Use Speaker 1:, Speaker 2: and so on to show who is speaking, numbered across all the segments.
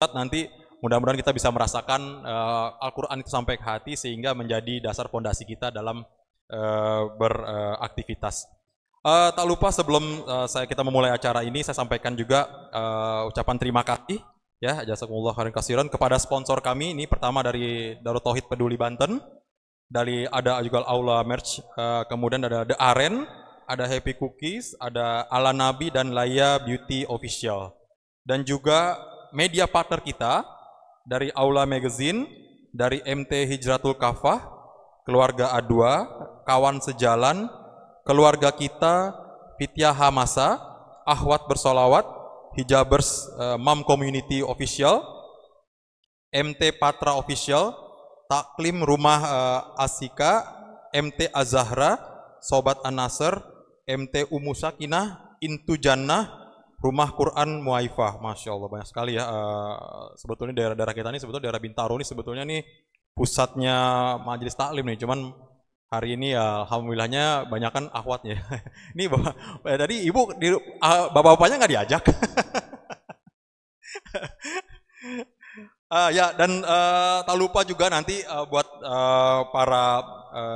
Speaker 1: nanti mudah-mudahan kita bisa merasakan Al-Quran itu sampai ke hati sehingga menjadi dasar fondasi kita dalam beraktivitas. Tak lupa sebelum kita memulai acara ini, saya sampaikan juga ucapan terima kasih ya, jazakumullah khairan katsiran kepada sponsor kami. Ini pertama dari Darut Tauhid Peduli Banten, dari ada juga Aula Merch, kemudian ada The Aren, ada Happy Cookies, ada Ala Nabi dan Laya Beauty Official. Dan juga media partner kita dari Aula Magazine, dari MT Hijratul Kafah, Keluarga A2, Kawan Sejalan, Keluarga Kita, Fitya Hamasa, Ahwat Bersolawat, Hijabers Mom Community Official, MT Patra Official, Taklim Rumah Asika, MT Azahra, Sobat An-Nasr, MT Ummu Sakinah, Intu Jannah, Rumah Quran Muaifah. Masya Allah, banyak sekali ya. Sebetulnya daerah-daerah kita ini, sebetulnya daerah Bintaro ini sebetulnya nih pusatnya majelis taklim nih. Cuman hari ini ya alhamdulillahnya banyak kan akhwatnya. Ini tadi ibu, bapak-bapaknya nggak diajak. Ya, dan tak lupa juga nanti buat para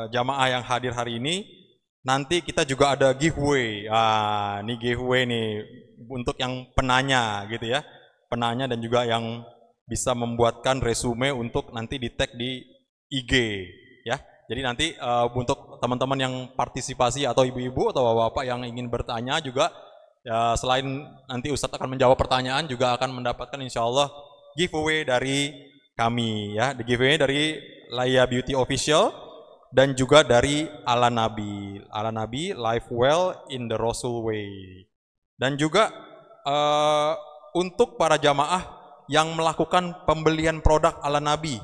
Speaker 1: jamaah yang hadir hari ini, nanti kita juga ada giveaway. Ini giveaway nih untuk yang penanya gitu ya. Penanya dan juga yang bisa membuatkan resume untuk nanti di tag di IG ya. Jadi nanti untuk teman-teman yang partisipasi atau ibu-ibu atau bapak-bapak yang ingin bertanya juga ya, selain nanti Ustadz akan menjawab pertanyaan juga akan mendapatkan insya Allah giveaway dari kami ya. The giveaway dari Laya Beauty Official dan juga dari Ala Nabi. Ala Nabi Live Well in the Rasul Way. Dan juga untuk para jamaah yang melakukan pembelian produk Ala Nabi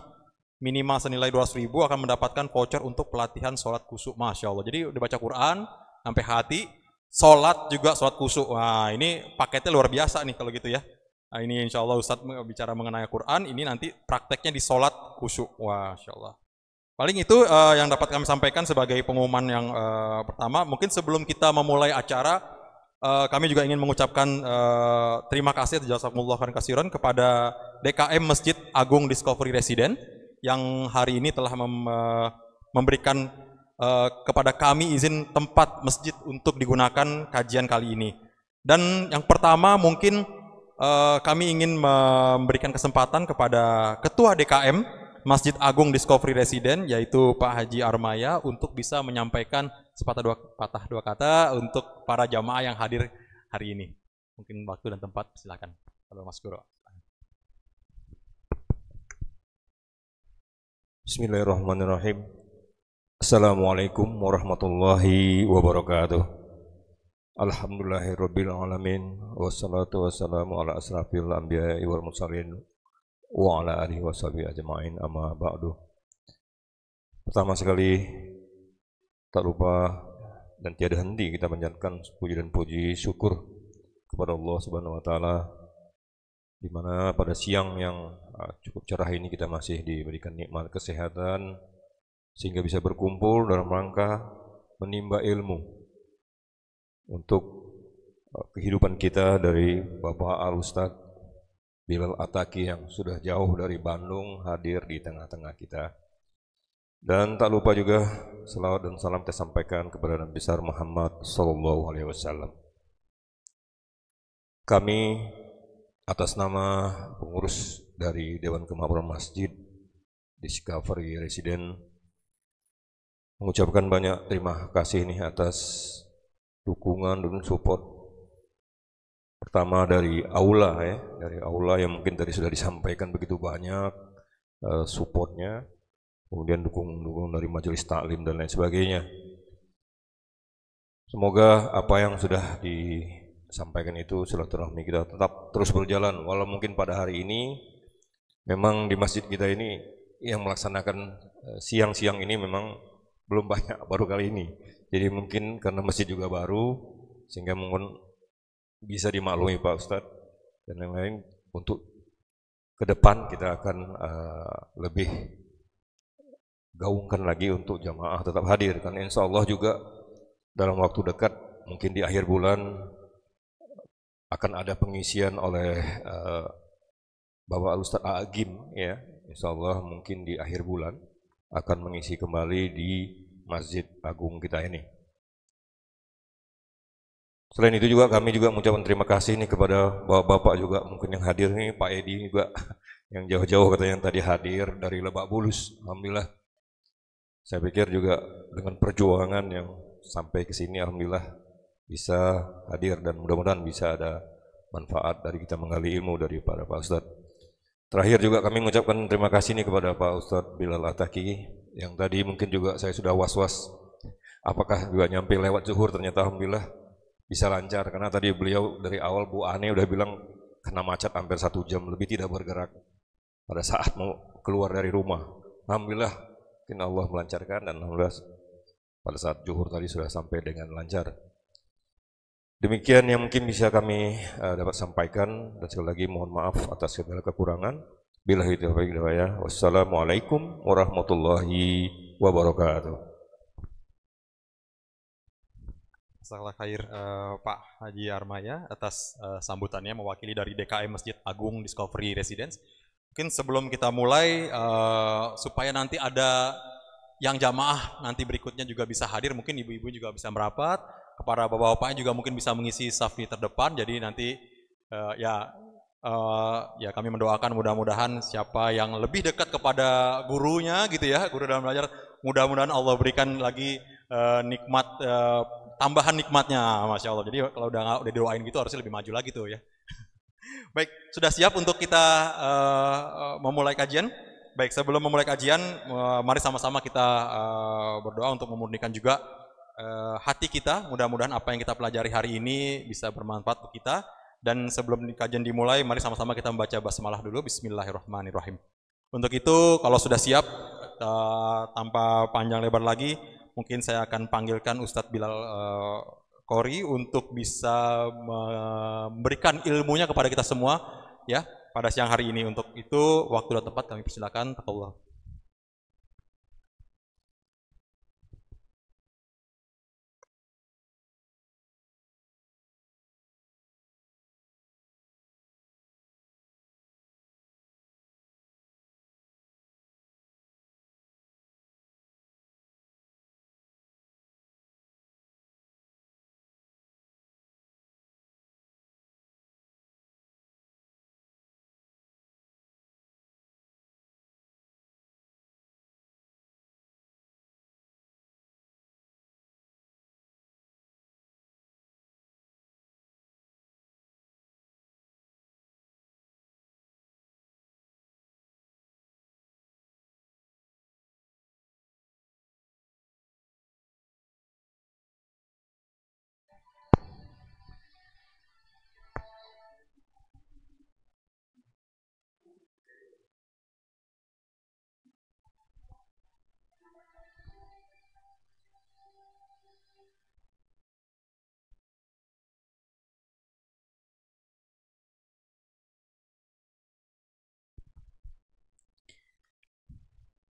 Speaker 1: minimal senilai 200.000 akan mendapatkan voucher untuk pelatihan sholat khusyuk. Masya Allah. Jadi udah baca Quran sampai hati, sholat juga sholat khusyuk. Wah, ini paketnya luar biasa nih kalau gitu ya. Nah, ini insya Allah Ustadz bicara mengenai Quran, ini nanti prakteknya di sholat khusyuk. Wah, insya Allah. Paling itu yang dapat kami sampaikan sebagai pengumuman yang pertama. Mungkin sebelum kita memulai acara, kami juga ingin mengucapkan terima kasih jazakumullah khairan katsiran kepada DKM Masjid Agung Discovery Resident yang hari ini telah memberikan kepada kami izin tempat masjid untuk digunakan kajian kali ini. Dan yang pertama mungkin kami ingin memberikan kesempatan kepada Ketua DKM Masjid Agung Discovery Resident yaitu Pak Haji Armaya untuk bisa menyampaikan sepatah dua kata untuk para jamaah yang hadir hari ini. Mungkin waktu dan tempat silakan. Halo Mas Guru.
Speaker 2: Bismillahirrahmanirrahim. Assalamualaikum warahmatullahi wabarakatuh. Alhamdulillahirabbil alamin wassalatu wassalamu ala asrafil anbiya'i wal mursalin wa ala alihi washabihi ajmain amma ba'du. Pertama sekali tak lupa dan tiada henti kita panjatkan puji dan puji syukur kepada Allah Subhanahu wa taala di mana pada siang yang cukup cerah ini kita masih diberikan nikmat kesehatan sehingga bisa berkumpul dalam rangka menimba ilmu untuk kehidupan kita dari Bapak Al-Ustaz Bilal Ataki yang sudah jauh dari Bandung hadir di tengah-tengah kita. Dan tak lupa juga selawat dan salam kita sampaikan kepada Nabi besar Muhammad SAW. Kami atas nama pengurus dari Dewan Kemakmuran Masjid Discovery Resident mengucapkan banyak terima kasih nih atas dukungan dan support. Pertama dari Aula ya, dari Aula yang mungkin tadi sudah disampaikan begitu banyak supportnya, kemudian dukungan dari Majelis Taklim dan lain sebagainya. Semoga apa yang sudah disampaikan itu silaturahmi kita tetap terus berjalan, walau mungkin pada hari ini memang di masjid kita ini yang melaksanakan siang-siang ini memang belum banyak, baru kali ini. Jadi mungkin karena masjid juga baru sehingga mungkin bisa dimaklumi Pak Ustadz dan yang lain. Untuk ke depan kita akan lebih gaungkan lagi untuk jamaah tetap hadir, karena insya Allah juga dalam waktu dekat mungkin di akhir bulan akan ada pengisian oleh Bapak Ustadz Agim ya, insya Allah mungkin di akhir bulan akan mengisi kembali di Masjid Agung kita ini. Selain itu juga kami juga mengucapkan terima kasih nih kepada bapak-bapak juga mungkin yang hadir nih, Pak Edi juga yang jauh-jauh katanya yang tadi hadir dari Lebak Bulus. Alhamdulillah. Saya pikir juga dengan perjuangan yang sampai ke sini alhamdulillah bisa hadir dan mudah-mudahan bisa ada manfaat dari kita menggali ilmu dari para Pak Ustadz. Terakhir juga kami mengucapkan terima kasih nih kepada Pak Ustadz Bilal Ataki yang tadi mungkin juga saya sudah was-was apakah juga nyampe lewat zuhur, ternyata alhamdulillah bisa lancar karena tadi beliau dari awal Bu Ane udah bilang kena macet hampir 1 jam lebih tidak bergerak pada saat mau keluar dari rumah. Alhamdulillah mungkin Allah melancarkan dan alhamdulillah pada saat zuhur tadi sudah sampai dengan lancar. Demikian yang mungkin bisa kami dapat sampaikan dan sekali lagi mohon maaf atas segala kekurangan. Billahi taufiq wal hidayah. Wassalamualaikum warahmatullahi wabarakatuh.
Speaker 1: Jazakallah khair Pak Haji Armaya atas sambutannya mewakili dari DKM Masjid Agung Discovery Residence. Mungkin sebelum kita mulai supaya nanti ada yang jamaah nanti berikutnya juga bisa hadir, mungkin ibu-ibu juga bisa merapat. Kepada bapak-bapaknya juga mungkin bisa mengisi saf di terdepan. Jadi nanti ya kami mendoakan mudah-mudahan siapa yang lebih dekat kepada gurunya gitu ya, guru dalam belajar, mudah-mudahan Allah berikan lagi nikmat tambahan nikmatnya, masya Allah. Jadi kalau udah doain gitu harusnya lebih maju lagi tuh ya. Baik, sudah siap untuk kita memulai kajian. Baik, sebelum memulai kajian, mari sama-sama kita berdoa untuk memurnikan juga hati kita. Mudah-mudahan apa yang kita pelajari hari ini bisa bermanfaat untuk kita. Dan sebelum kajian dimulai, mari sama-sama kita membaca basmalah dulu. Bismillahirrahmanirrahim. Untuk itu, kalau sudah siap, tanpa panjang lebar lagi, mungkin saya akan panggilkan Ustadz Bilal Qori untuk bisa memberikan ilmunya kepada kita semua, ya, pada siang hari ini. Untuk itu, waktu dan tempat kami persilakan. Allah.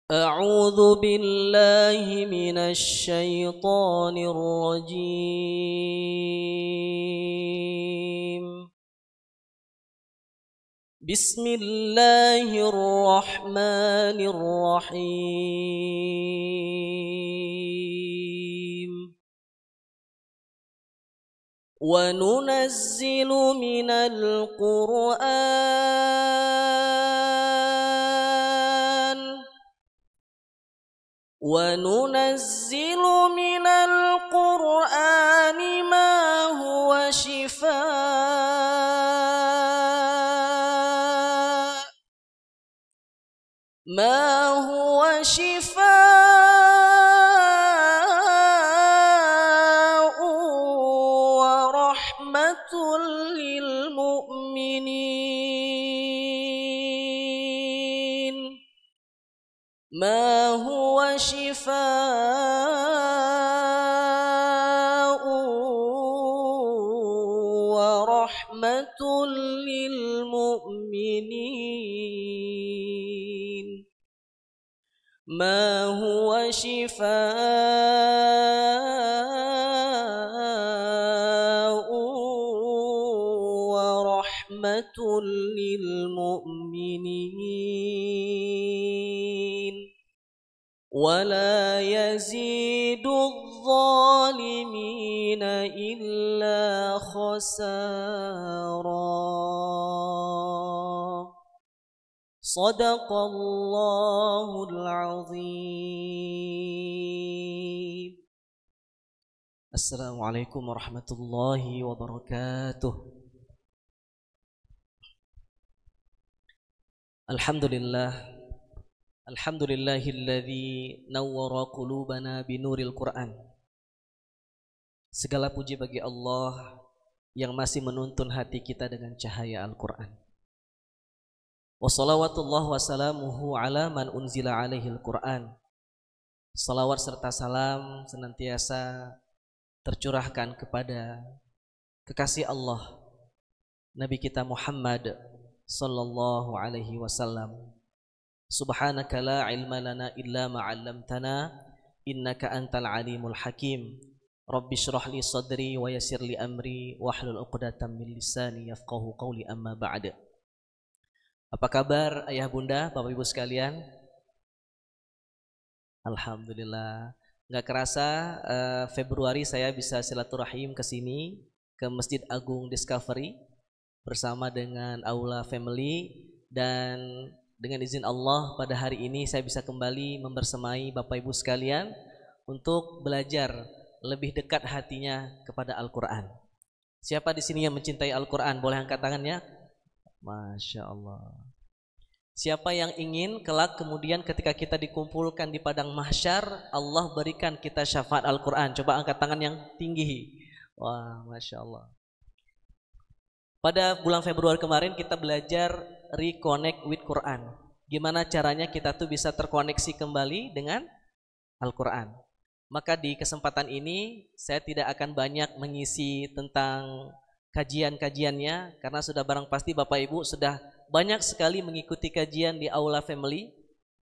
Speaker 3: أعوذ بالله من الشيطان الرجيم. بسم الله الرحمن الرحيم. وننزل من القرآن ما هو شفاء ورحمة للمؤمنين. ما هو شفاء ورحمة للمؤمنين. ما هو شفاء ورحمة للمؤمنين ولا يزيد الظالمين إلا خسارا صدق الله العظيم. السلام عليكم ورحمة الله وبركاته. Alhamdulillahilladzi nawwara qulubana binuril Qur'an. Segala puji bagi Allah yang masih menuntun hati kita dengan cahaya Al-Qur'an. Wassalawatullah wassalamuhu ala man unzila alaihil Qur'an. Salawat serta salam senantiasa tercurahkan kepada kekasih Allah Nabi kita Muhammad sallallahu alaihi wasallam. Subhanaka la ilma lana illa ma 'allamtana innaka antal alimul hakim. Rabbi shrah li sadri wa yassir li amri wahlul 'uqdatam min lisani yafqahu qawli amma ba'd. Apa kabar ayah bunda, Bapak Ibu sekalian? Alhamdulillah. Enggak kerasa Februari saya bisa silaturahim ke sini, ke Masjid Agung Discovery bersama dengan Aula Family, dan dengan izin Allah pada hari ini saya bisa kembali membersamai Bapak Ibu sekalian untuk belajar lebih dekat hatinya kepada Al-Quran. Siapa di sini yang mencintai Al-Quran? Boleh angkat tangannya? Masya Allah. Siapa yang ingin kelak kemudian ketika kita dikumpulkan di padang mahsyar, Allah berikan kita syafaat Al-Quran? Coba angkat tangan yang tinggi. Wah, Masya Allah. Pada bulan Februari kemarin kita belajar reconnect with Quran. Gimana caranya kita tuh bisa terkoneksi kembali dengan Al-Quran. Maka di kesempatan ini saya tidak akan banyak mengisi tentang kajian-kajiannya, karena sudah barang pasti Bapak Ibu sudah banyak sekali mengikuti kajian di Aula Family.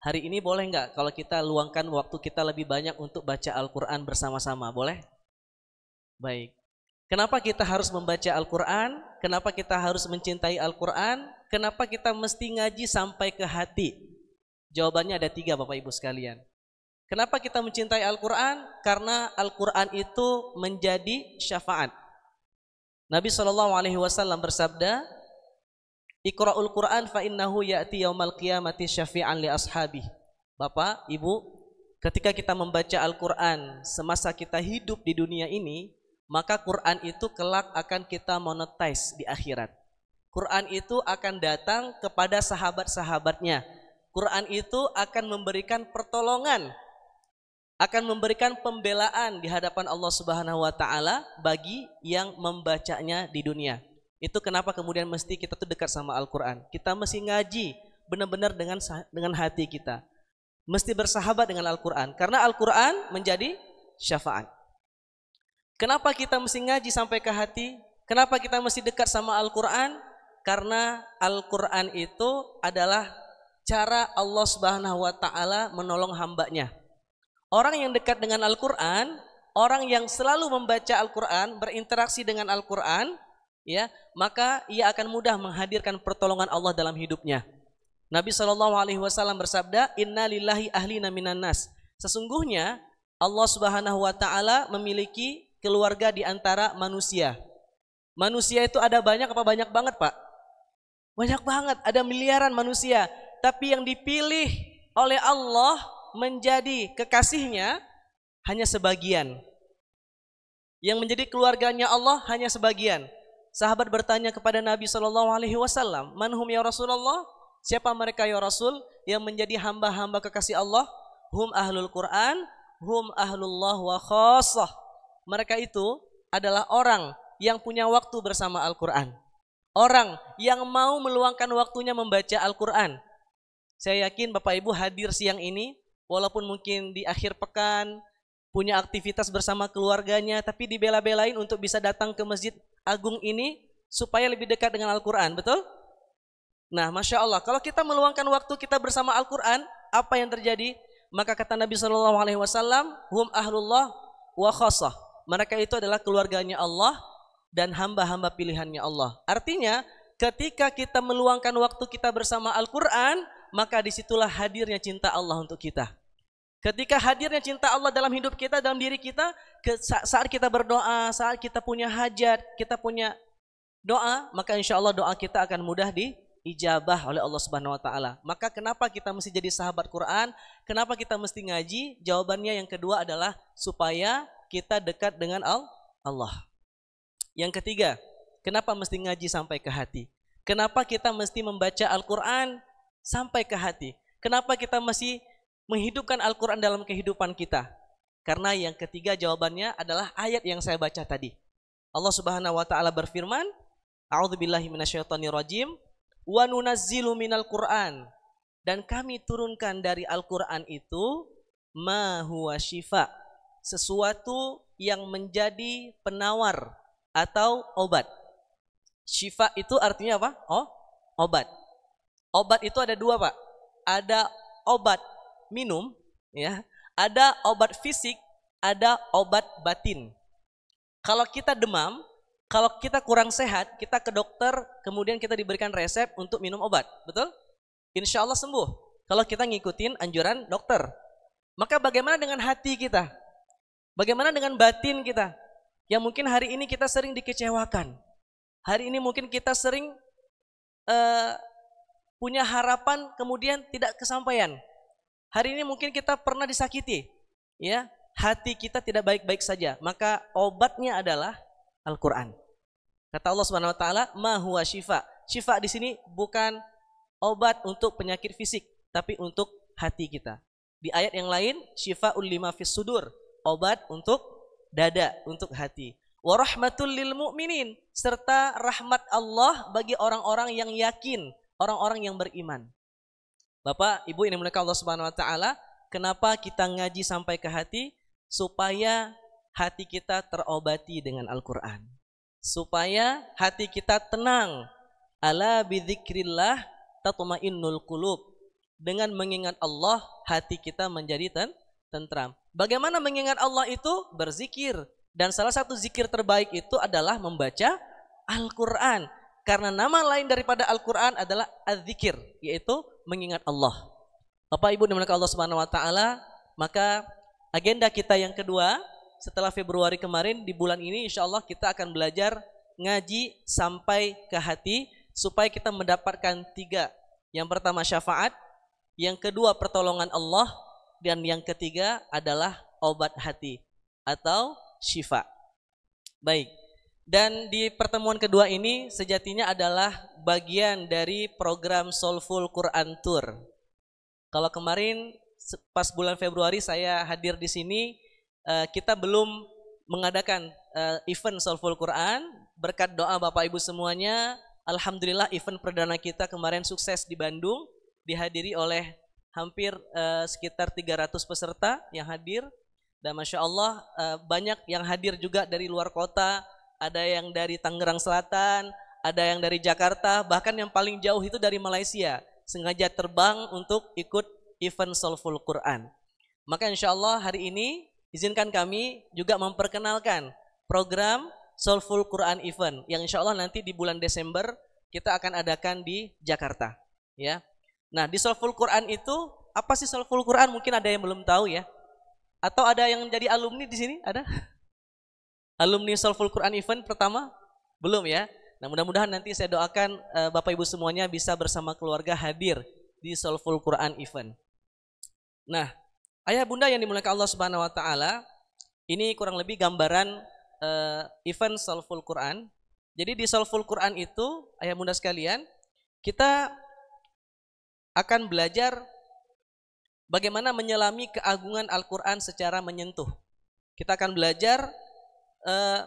Speaker 3: Hari ini boleh nggak kalau kita luangkan waktu kita lebih banyak untuk baca Al-Quran bersama-sama? Boleh? Baik. Kenapa kita harus membaca Al-Quran? Kenapa kita harus mencintai Al-Quran? Kenapa kita mesti ngaji sampai ke hati? Jawabannya ada 3 Bapak Ibu sekalian. Kenapa kita mencintai Al-Quran? Karena Al-Quran itu menjadi syafaat. Nabi SAW bersabda, Iqra'ul Quran fa innahu ya'ti yaumal qiyamati syafi'an li ashabi. Bapak, Ibu, ketika kita membaca Al-Quran semasa kita hidup di dunia ini, maka Quran itu kelak akan kita monetize di akhirat. Quran itu akan datang kepada sahabat-sahabatnya. Quran itu akan memberikan pertolongan, akan memberikan pembelaan di hadapan Allah Subhanahu wa taala bagi yang membacanya di dunia. Itu kenapa kemudian mesti kita tuh dekat sama Al-Quran. Kita mesti ngaji benar-benar dengan hati kita. Mesti bersahabat dengan Al-Quran, karena Al-Quran menjadi syafaat. Kenapa kita mesti ngaji sampai ke hati? Kenapa kita mesti dekat sama Al-Quran? Karena Al-Quran itu adalah cara Allah Subhanahu wa taala menolong hambanya. Orang yang dekat dengan Al-Quran, orang yang selalu membaca Al-Quran, berinteraksi dengan Al-Quran, ya, maka ia akan mudah menghadirkan pertolongan Allah dalam hidupnya. Nabi SAW bersabda, Inna lillahi ahlina minan nas. Sesungguhnya Allah Subhanahu wa taala memiliki keluarga di antara manusia. Manusia itu ada banyak apa banyak banget, Pak? Banyak banget, ada miliaran manusia. Tapi yang dipilih oleh Allah menjadi kekasihnya hanya sebagian. Yang menjadi keluarganya Allah hanya sebagian. Sahabat bertanya kepada Nabi SAW, "Man hum ya Rasulullah?" Siapa mereka ya Rasul yang menjadi hamba-hamba kekasih Allah? Hum ahlul Quran, hum ahlullah wa khassah. Mereka itu adalah orang yang punya waktu bersama Al-Quran. Orang yang mau meluangkan waktunya membaca Al-Quran. Saya yakin Bapak Ibu hadir siang ini, walaupun mungkin di akhir pekan, punya aktivitas bersama keluarganya, tapi dibela-belain untuk bisa datang ke Masjid Agung ini supaya lebih dekat dengan Al-Quran, betul? Nah, Masya Allah, kalau kita meluangkan waktu kita bersama Al-Quran, apa yang terjadi? Maka kata Nabi SAW, hum ahlullah wa khassah. Mereka itu adalah keluarganya Allah dan hamba-hamba pilihannya Allah. Artinya, Ketika kita meluangkan waktu kita bersama Al-Quran, maka disitulah hadirnya cinta Allah untuk kita. Ketika hadirnya cinta Allah dalam hidup kita, dalam diri kita, saat kita berdoa, saat kita punya hajat, kita punya doa, maka insya Allah doa kita akan mudah diijabah oleh Allah Subhanahu Wa Taala. Maka kenapa kita mesti jadi sahabat Quran? Kenapa kita mesti ngaji? Jawabannya yang kedua adalah supaya kita dekat dengan Allah. Yang ketiga, kenapa mesti ngaji sampai ke hati? Kenapa kita mesti membaca Al-Quran sampai ke hati? Kenapa kita mesti menghidupkan Al-Quran dalam kehidupan kita? Karena yang ketiga jawabannya adalah ayat yang saya baca tadi. Allah Subhanahu Wa Taala berfirman, A'udzubillahi minasyaitonirrajim, wa nunazzilu minal Qur'an, dan kami turunkan dari Al-Quran itu ma huwa syifa, sesuatu yang menjadi penawar atau obat. Syifa itu artinya apa? Oh, obat. Obat itu ada dua, Pak. Ada obat minum, ya. Ada obat fisik, ada obat batin. Kalau kita demam, kalau kita kurang sehat, kita ke dokter, kemudian kita diberikan resep untuk minum obat, betul? Insya Allah sembuh. Kalau kita ngikutin anjuran dokter. Maka bagaimana dengan hati kita? Bagaimana dengan batin kita? Yang mungkin hari ini kita sering dikecewakan. Hari ini mungkin kita sering punya harapan kemudian tidak kesampaian. Hari ini mungkin kita pernah disakiti, ya, hati kita tidak baik-baik saja. Maka obatnya adalah Al-Quran. Kata Allah Subhanahu Wa Taala, ma huwa syifa. Syifa di sini bukan obat untuk penyakit fisik, tapi untuk hati kita. Di ayat yang lain, syifaul lima fis sudur, obat untuk dada, untuk hati. Wa rahmatul lil mu'minin, serta rahmat Allah bagi orang-orang yang yakin, orang-orang yang beriman. Bapak, Ibu yang dimuliakan Allah Subhanahu Wa Taala, kenapa kita ngaji sampai ke hati? Supaya hati kita terobati dengan Al-Quran. Supaya hati kita tenang. Ala bidzikrillah tatmainnul qulub. Dengan mengingat Allah, hati kita menjadi tentram. Bagaimana mengingat Allah itu? Berzikir. Dan salah satu zikir terbaik itu adalah membaca Al-Quran. Karena nama lain daripada Al-Quran adalah az-zikir, yaitu mengingat Allah. Bapak Ibu dimuliakan Allah Subhanahu Wa Taala, maka agenda kita yang kedua setelah Februari kemarin, di bulan ini insya Allah kita akan belajar ngaji sampai ke hati supaya kita mendapatkan 3. Yang pertama syafaat, yang kedua pertolongan Allah, dan yang ketiga adalah obat hati atau syifa. Baik. Dan di pertemuan kedua ini sejatinya adalah bagian dari program Soulful Quran Tour. Kalau kemarin pas bulan Februari saya hadir di sini, kita belum mengadakan event Soulful Quran. Berkat doa Bapak Ibu semuanya, alhamdulillah event perdana kita kemarin sukses di Bandung, dihadiri oleh hampir sekitar 300 peserta yang hadir. Dan Masya Allah banyak yang hadir juga dari luar kota. Ada yang dari Tangerang Selatan, ada yang dari Jakarta, bahkan yang paling jauh itu dari Malaysia. Sengaja terbang untuk ikut event Soulful Quran. Maka insya Allah hari ini izinkan kami juga memperkenalkan program Soulful Quran Event yang insya Allah nanti di bulan Desember kita akan adakan di Jakarta. Ya. Nah, di Soulful Quran itu, apa sih Soulful Quran? Mungkin ada yang belum tahu ya. Atau ada yang jadi alumni di sini? Ada? Alumni Soulful Quran Event pertama? Belum ya? Nah, mudah-mudahan nanti saya doakan Bapak Ibu semuanya bisa bersama keluarga hadir di Soulful Quran Event. Nah, ayah bunda yang dimuliakan Allah Subhanahu Wa Taala, ini kurang lebih gambaran event Soulful Quran. Jadi di Soulful Quran itu, ayah bunda sekalian, kita akan belajar bagaimana menyelami keagungan Al-Quran secara menyentuh. Kita akan belajar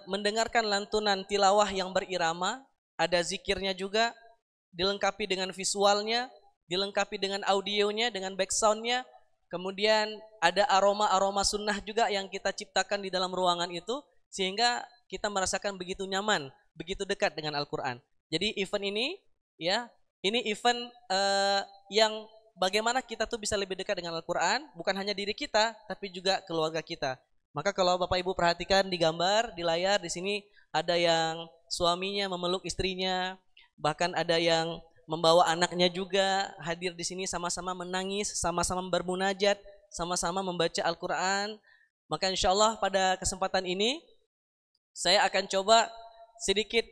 Speaker 3: mendengarkan lantunan tilawah yang berirama, ada zikirnya juga, dilengkapi dengan visualnya, dilengkapi dengan audionya, dengan backsoundnya, kemudian ada aroma-aroma sunnah juga yang kita ciptakan di dalam ruangan itu, sehingga kita merasakan begitu nyaman, begitu dekat dengan Al-Quran. Jadi event ini, ya, ini event yang bagaimana kita tuh bisa lebih dekat dengan Al-Quran, bukan hanya diri kita, tapi juga keluarga kita. Maka kalau Bapak Ibu perhatikan di gambar, di layar, di sini ada yang suaminya memeluk istrinya, Bahkan ada yang membawa anaknya juga hadir di sini, sama-sama menangis, sama-sama bermunajat, sama-sama membaca Al-Quran. Maka insya Allah pada kesempatan ini saya akan coba sedikit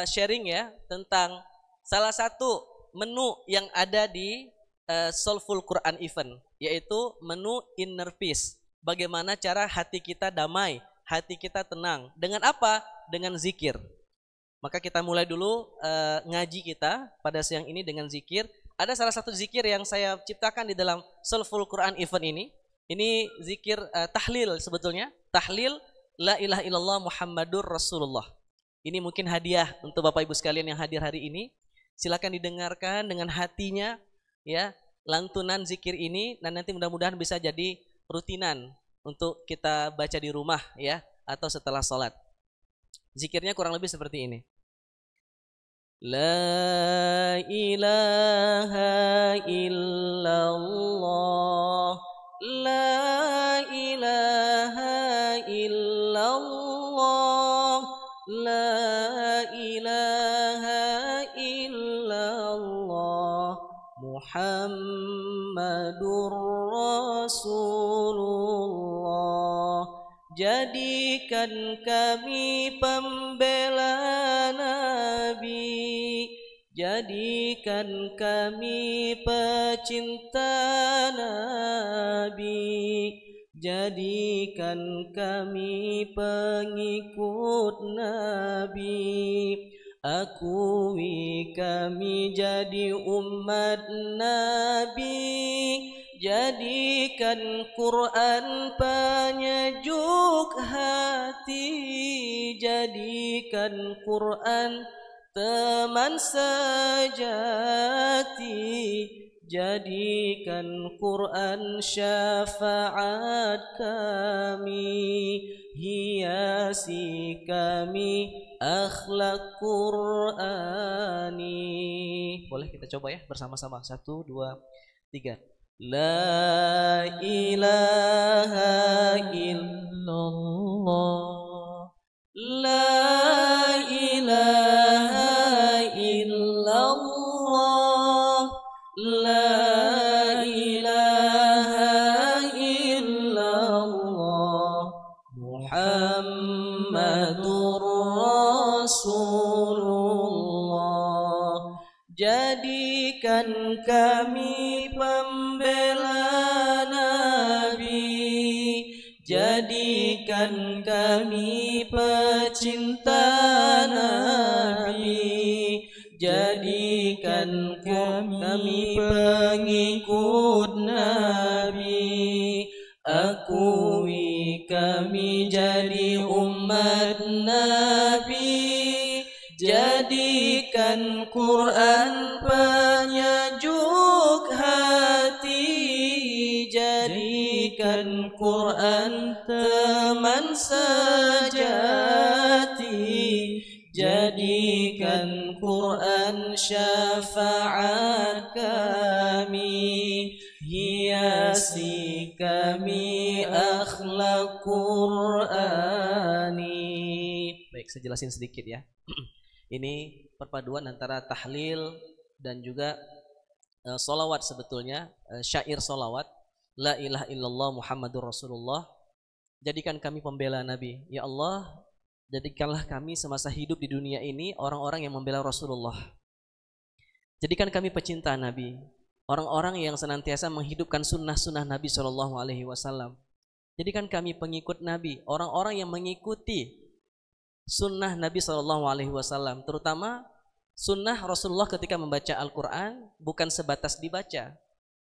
Speaker 3: sharing ya tentang salah satu menu yang ada di Soulful Quran Event, yaitu menu Inner Peace. Bagaimana cara hati kita damai, hati kita tenang. Dengan apa? Dengan zikir. Maka kita mulai dulu ngaji kita pada siang ini dengan zikir. Ada salah satu zikir yang saya ciptakan di dalam Soulful Quran Event ini. Ini zikir tahlil sebetulnya. Tahlil la ilaha illallah Muhammadur Rasulullah. Ini mungkin hadiah untuk Bapak Ibu sekalian yang hadir hari ini. Silakan didengarkan dengan hatinya ya, lantunan zikir ini, dan nanti mudah-mudahan bisa jadi rutinan untuk kita baca di rumah ya, atau setelah sholat. Zikirnya kurang lebih seperti ini. La ilaha illallah, la ilaha illallah, la ilaha illallah, Muhammadur Rasulullah. Jadikan kami pembela Nabi, jadikan kami pecinta Nabi, jadikan kami pengikut Nabi. Akui kami jadi umat Nabi, jadikan Quran penyejuk hati, jadikan Quran teman sejati, jadikan Quran syafaat kami, hiasi kami akhlak Qurani. Boleh kita coba ya bersama-sama. 1, 2, 3. La ilaha illallah, la ilaha illallah, la ilaha illallah, Muhammadur Rasulullah. Jadikan kami pembela Nabi, jadikan kami pecinta Nabi, jadikan kami pengikut Nabi. Akui kami jadi umat Nabi, jadikan Quran penyejuk hati, jadikan Quran teman sejati, jadikan Quran syafaat kami, hiasi kami akhlak Qurani. Baik, saya jelasin sedikit ya. Ini perpaduan antara tahlil dan juga solawat sebetulnya, syair solawat. La ilaha illallah Muhammadur Rasulullah. Jadikan kami pembela Nabi. Ya Allah, jadikanlah kami semasa hidup di dunia ini orang-orang yang membela Rasulullah. Jadikan kami pecinta Nabi, orang-orang yang senantiasa menghidupkan sunnah-sunnah Nabi SAW. Jadikan kami pengikut Nabi, orang-orang yang mengikuti sunnah Nabi SAW, terutama sunnah Rasulullah ketika membaca Al-Quran, bukan sebatas dibaca,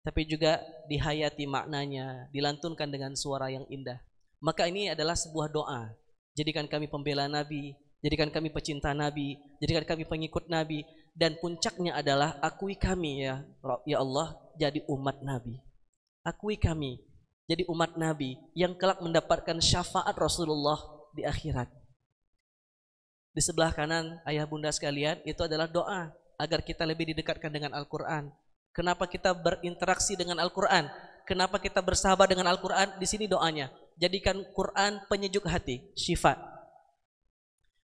Speaker 3: tapi juga dihayati maknanya, dilantunkan dengan suara yang indah. Maka ini adalah sebuah doa. Jadikan kami pembela Nabi, jadikan kami pecinta Nabi, jadikan kami pengikut Nabi, dan puncaknya adalah akui kami ya Allah jadi umat Nabi. Akui kami jadi umat Nabi yang kelak mendapatkan syafaat Rasulullah di akhirat. Di sebelah kanan ayah bunda sekalian itu adalah doa agar kita lebih didekatkan dengan Al-Quran. Kenapa kita berinteraksi dengan Al-Quran? Kenapa kita bersahabat dengan Al-Quran? Di sini doanya. Jadikan Quran penyejuk hati, syifa.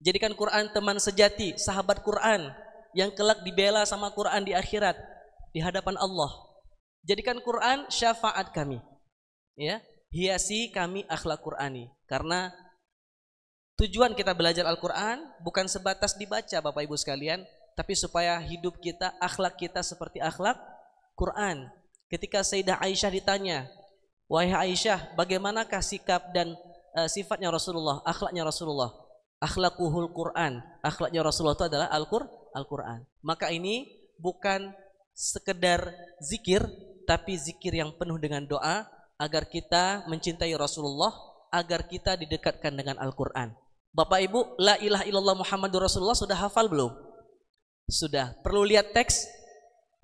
Speaker 3: Jadikan Quran teman sejati, sahabat Quran. yang kelak dibela sama Quran di akhirat di hadapan Allah. Jadikan Quran syafaat kami. Ya, hiasi kami akhlak Qurani. Karena tujuan kita belajar Al-Quran bukan sebatas dibaca Bapak Ibu sekalian, tapi supaya hidup kita, akhlak kita seperti akhlak Quran. Ketika Sayyidah Aisyah ditanya, wahai Aisyah, bagaimanakah sikap dan sifatnya Rasulullah, akhlaknya Rasulullah? Akhlakuhul Quran, akhlaknya Rasulullah itu adalah Al-Quran. Maka ini bukan sekedar zikir, tapi zikir yang penuh dengan doa agar kita mencintai Rasulullah, agar kita didekatkan dengan Al-Quran. Bapak Ibu, la ilaha illallah Muhammadur Rasulullah sudah hafal belum? Sudah. Perlu lihat teks?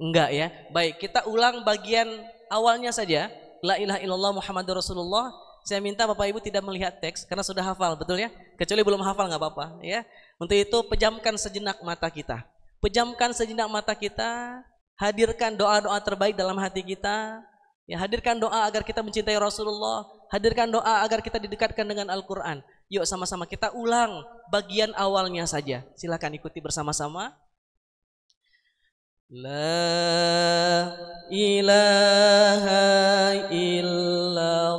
Speaker 3: Enggak ya. Baik, kita ulang bagian awalnya saja. La ilaha illallah Muhammadur Rasulullah. Saya minta Bapak Ibu tidak melihat teks karena sudah hafal, betul ya? Kecuali belum hafal nggak apa-apa ya. Untuk itu pejamkan sejenak mata kita. Pejamkan sejenak mata kita, hadirkan doa-doa terbaik dalam hati kita. Ya, hadirkan doa agar kita mencintai Rasulullah, hadirkan doa agar kita didekatkan dengan Al-Quran. Yuk sama-sama kita ulang bagian awalnya saja. Silakan ikuti bersama-sama. La ilaha illallah,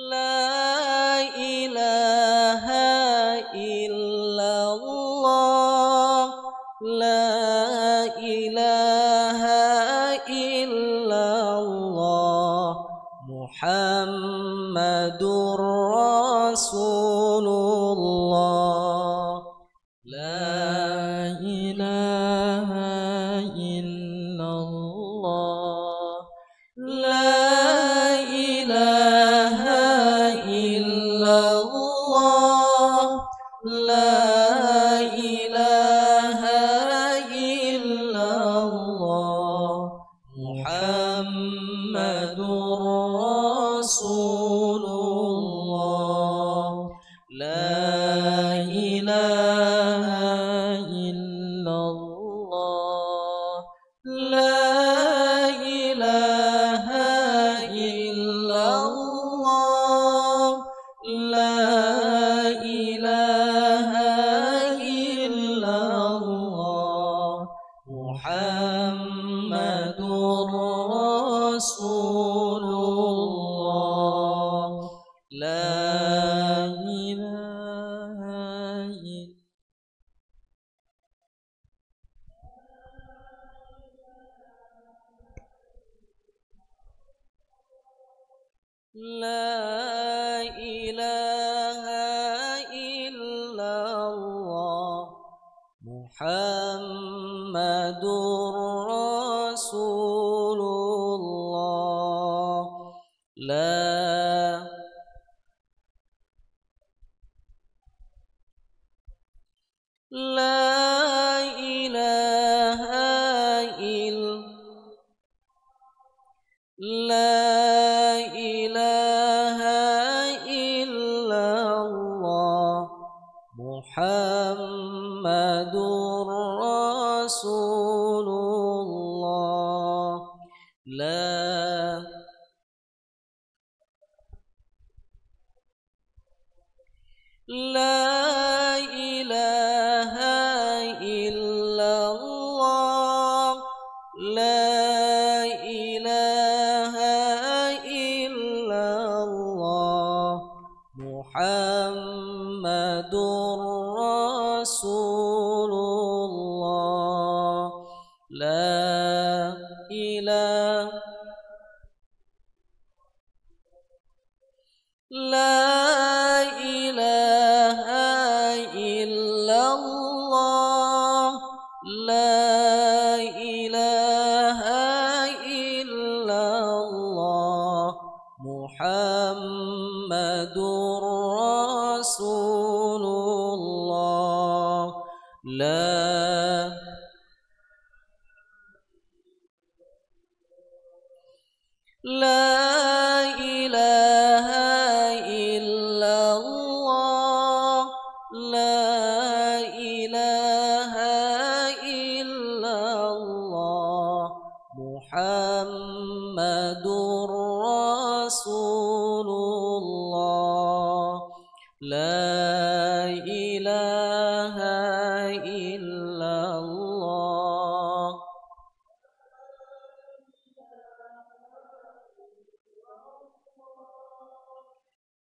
Speaker 3: la ilaha illallah, la ilaha illallah, Muhammadur Rasulullah. La ilaha illallah, la ilaha illallah, la ilaha illallah, Muhammadur Rasulullah. La ilaha illallah, la ilaha illallah, la ilaha illallah, Muhammadur Rasulullah. La La ilaha illallah, Muhammadur Rasulullah. La ilaha La ilaha illallah, Muhammadur Rasulullah. La ilaha illallah, la ilaha illallah, Muhammadur Rasulullah. La ilaha La ilaha illallah, la ilaha illallah, Muhammadur Rasulullah. La ilaha illallah, la ilaha illallah, Muhammadur Rasulullah. La ilaha illallah.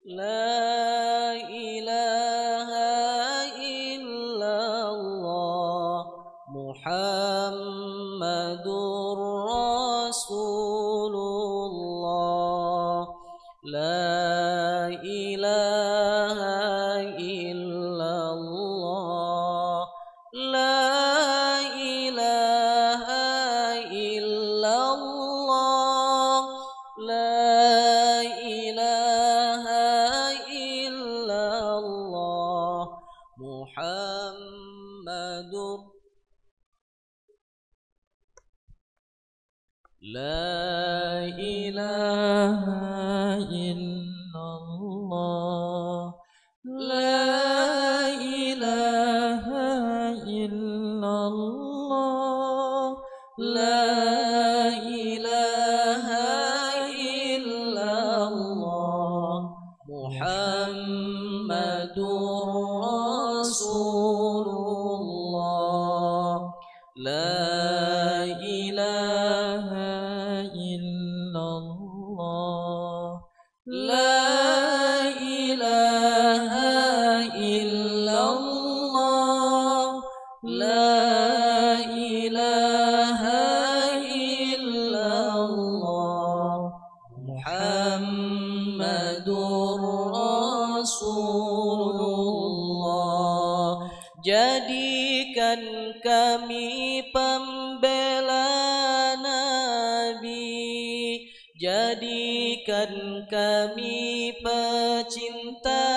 Speaker 3: La ilaha illallah Muhammadur Rasulullah. La ilaha illallah. La ilaha illallah. La ilaha illallah Muhammadur. La ilaha illallah. La ilaha illallah. La ilaha illallah Muhammadur Rasulullah. La ilaha illallah. La ilaha illallah. La ilaha illallah Muhammadur Rasulullah. Jadikan kami pembela Nabi, jadikan kami pecinta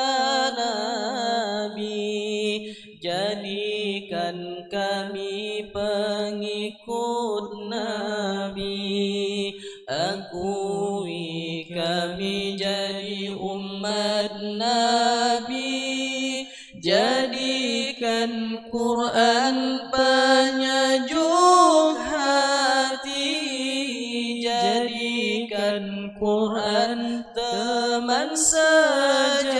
Speaker 3: Nabi, jadikan kami pengikut Nabi. Akui kami jadi umat Nabi, jadikan Quran penyejuk hati, jadikan Quran teman sejati,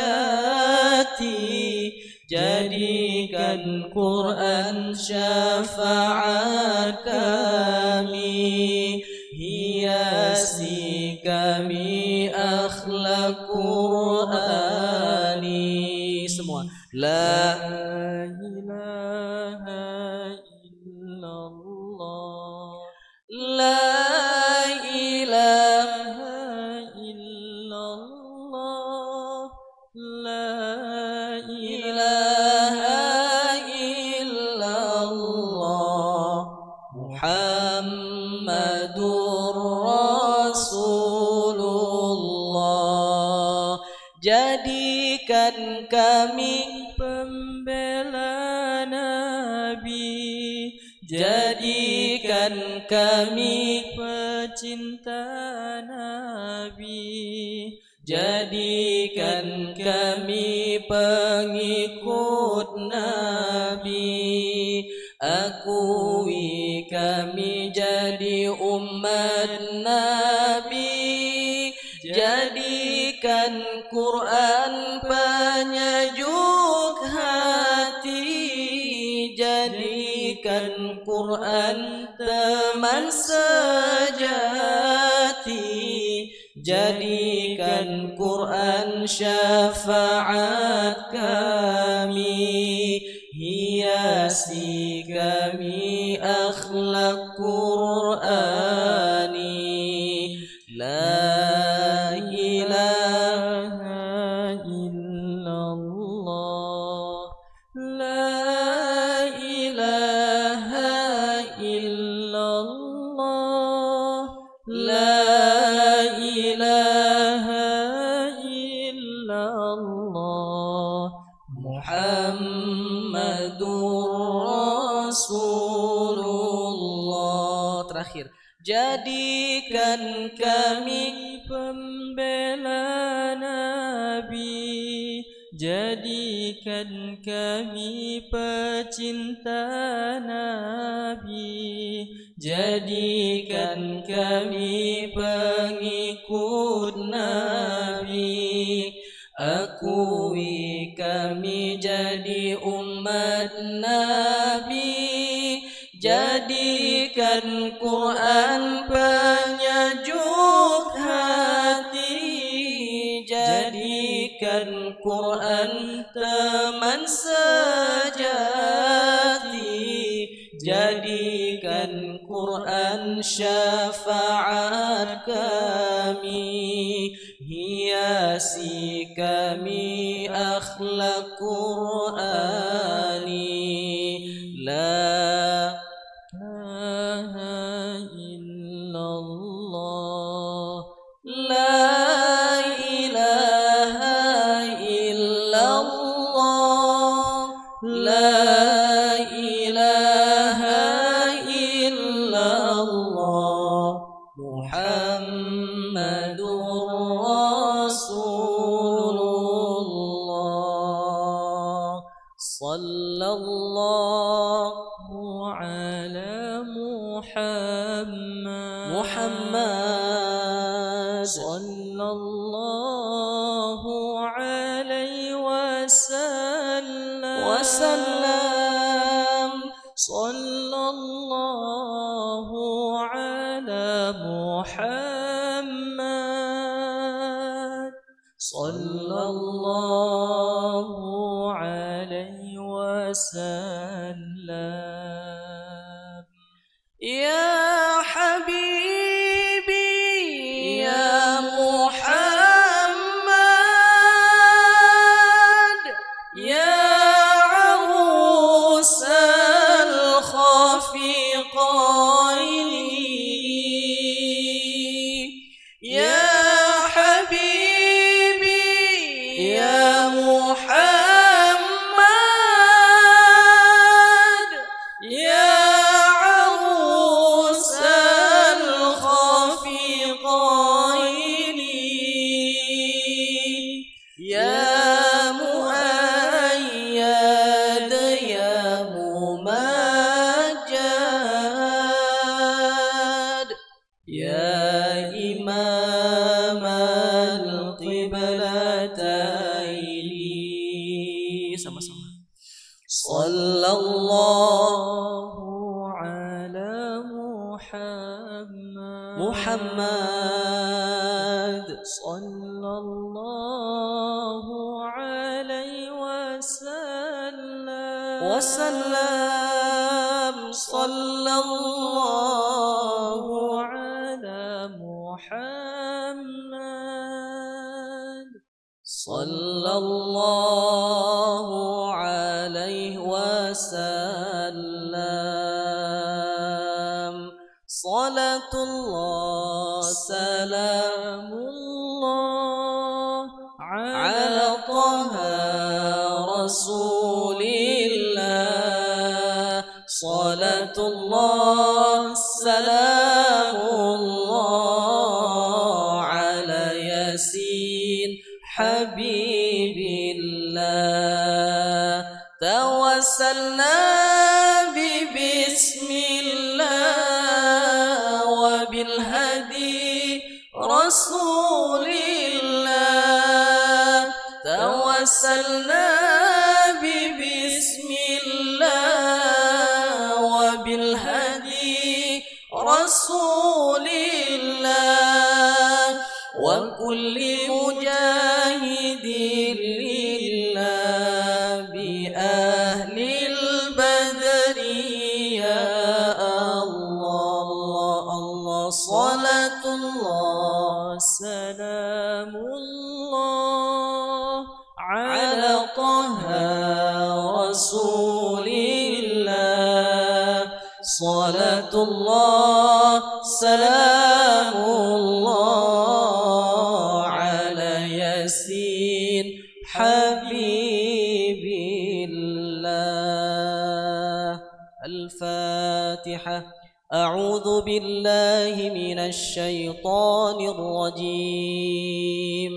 Speaker 3: jadikan Quran syafaat kami, hiasi kami akhlak Qurani. Semua. La ilaha illallah. La ilaha illallah. La ilaha illallah Muhammadur Rasulullah. Jadikan kami pembela Nabi, jadikan kami pecinta Nabi, jadikan kami pengikut Nabi. Akui kami jadi umat Nabi, jadikan Quran penyejuk hati, jadikan Quran teman sejati, jadikan Quran syafaat kami, hiasi kami akhlak Qurani. La ilaha illallah. La ilaha illallah. La ilaha illallah Muhammadur Rasulullah. Terakhir, jadikan kami pembela Nabi, jadikan kami pecinta Nabi, jadikan kami pengikut Nabi. Akui kami jadi umat Nabi, jadikan Quran penyejuk hati, jadikan Quran teman sejati, jadikan Quran syafaat kami, hiasi kami akhlak Qurani. La ilaha illallah, la ilaha illallah, la ilaha illallah, Muhammadur Rasulullah. Sallallahu ala Muhammad, sallallahu alaihi wasallam, sallallahu ala Muhammad, sallallahu alaihi wasallam. Ya Habibi ya Muhammad, ya arusal khafiqaini, ya Habibi ya Muhammad, ya sallallahu ala Muhammad, sallallahu alaihi wasallam, sallallahu ala Muhammad, sallallahu alaihi wasallam. Salatullah salamullah ala taha rasulillah. Salatullah salamullah ala yasin habibillah. Tawassalna bismillah wa bilhadi rasulillah. Tawassalna bismillah wa bilhadi rasulillah. Wa kulli mujahidin lillah bi ahlil badri ya Allah, Allah. Salatullah salamullah ala taha rasulillah. Salatullah salamullah ala yasin habibillah. Al-Fatiha. أعوذ بالله من الشيطان الرجيم.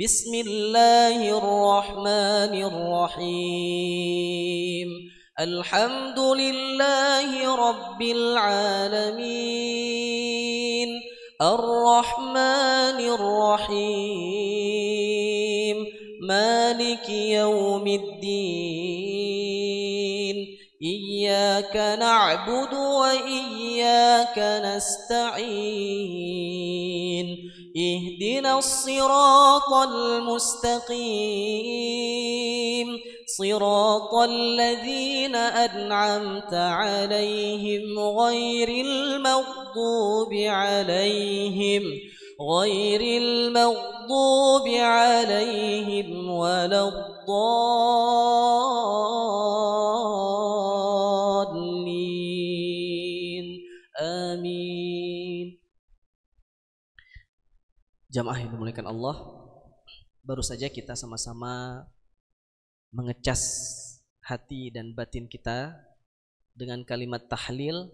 Speaker 3: بسم الله الرحمن الرحيم. الحمد لله رب العالمين. الرحمن الرحيم. مالك يوم الدين. إياك نعبد وإياك نستعين. ihdinas siratal mustaqim siratal ladzina an'amta 'alaihim ghairil maghdubi 'alaihim waladdallin. Amin. Jamaah yang dimuliakan Allah, baru saja kita sama-sama mengecas hati dan batin kita dengan kalimat tahlil,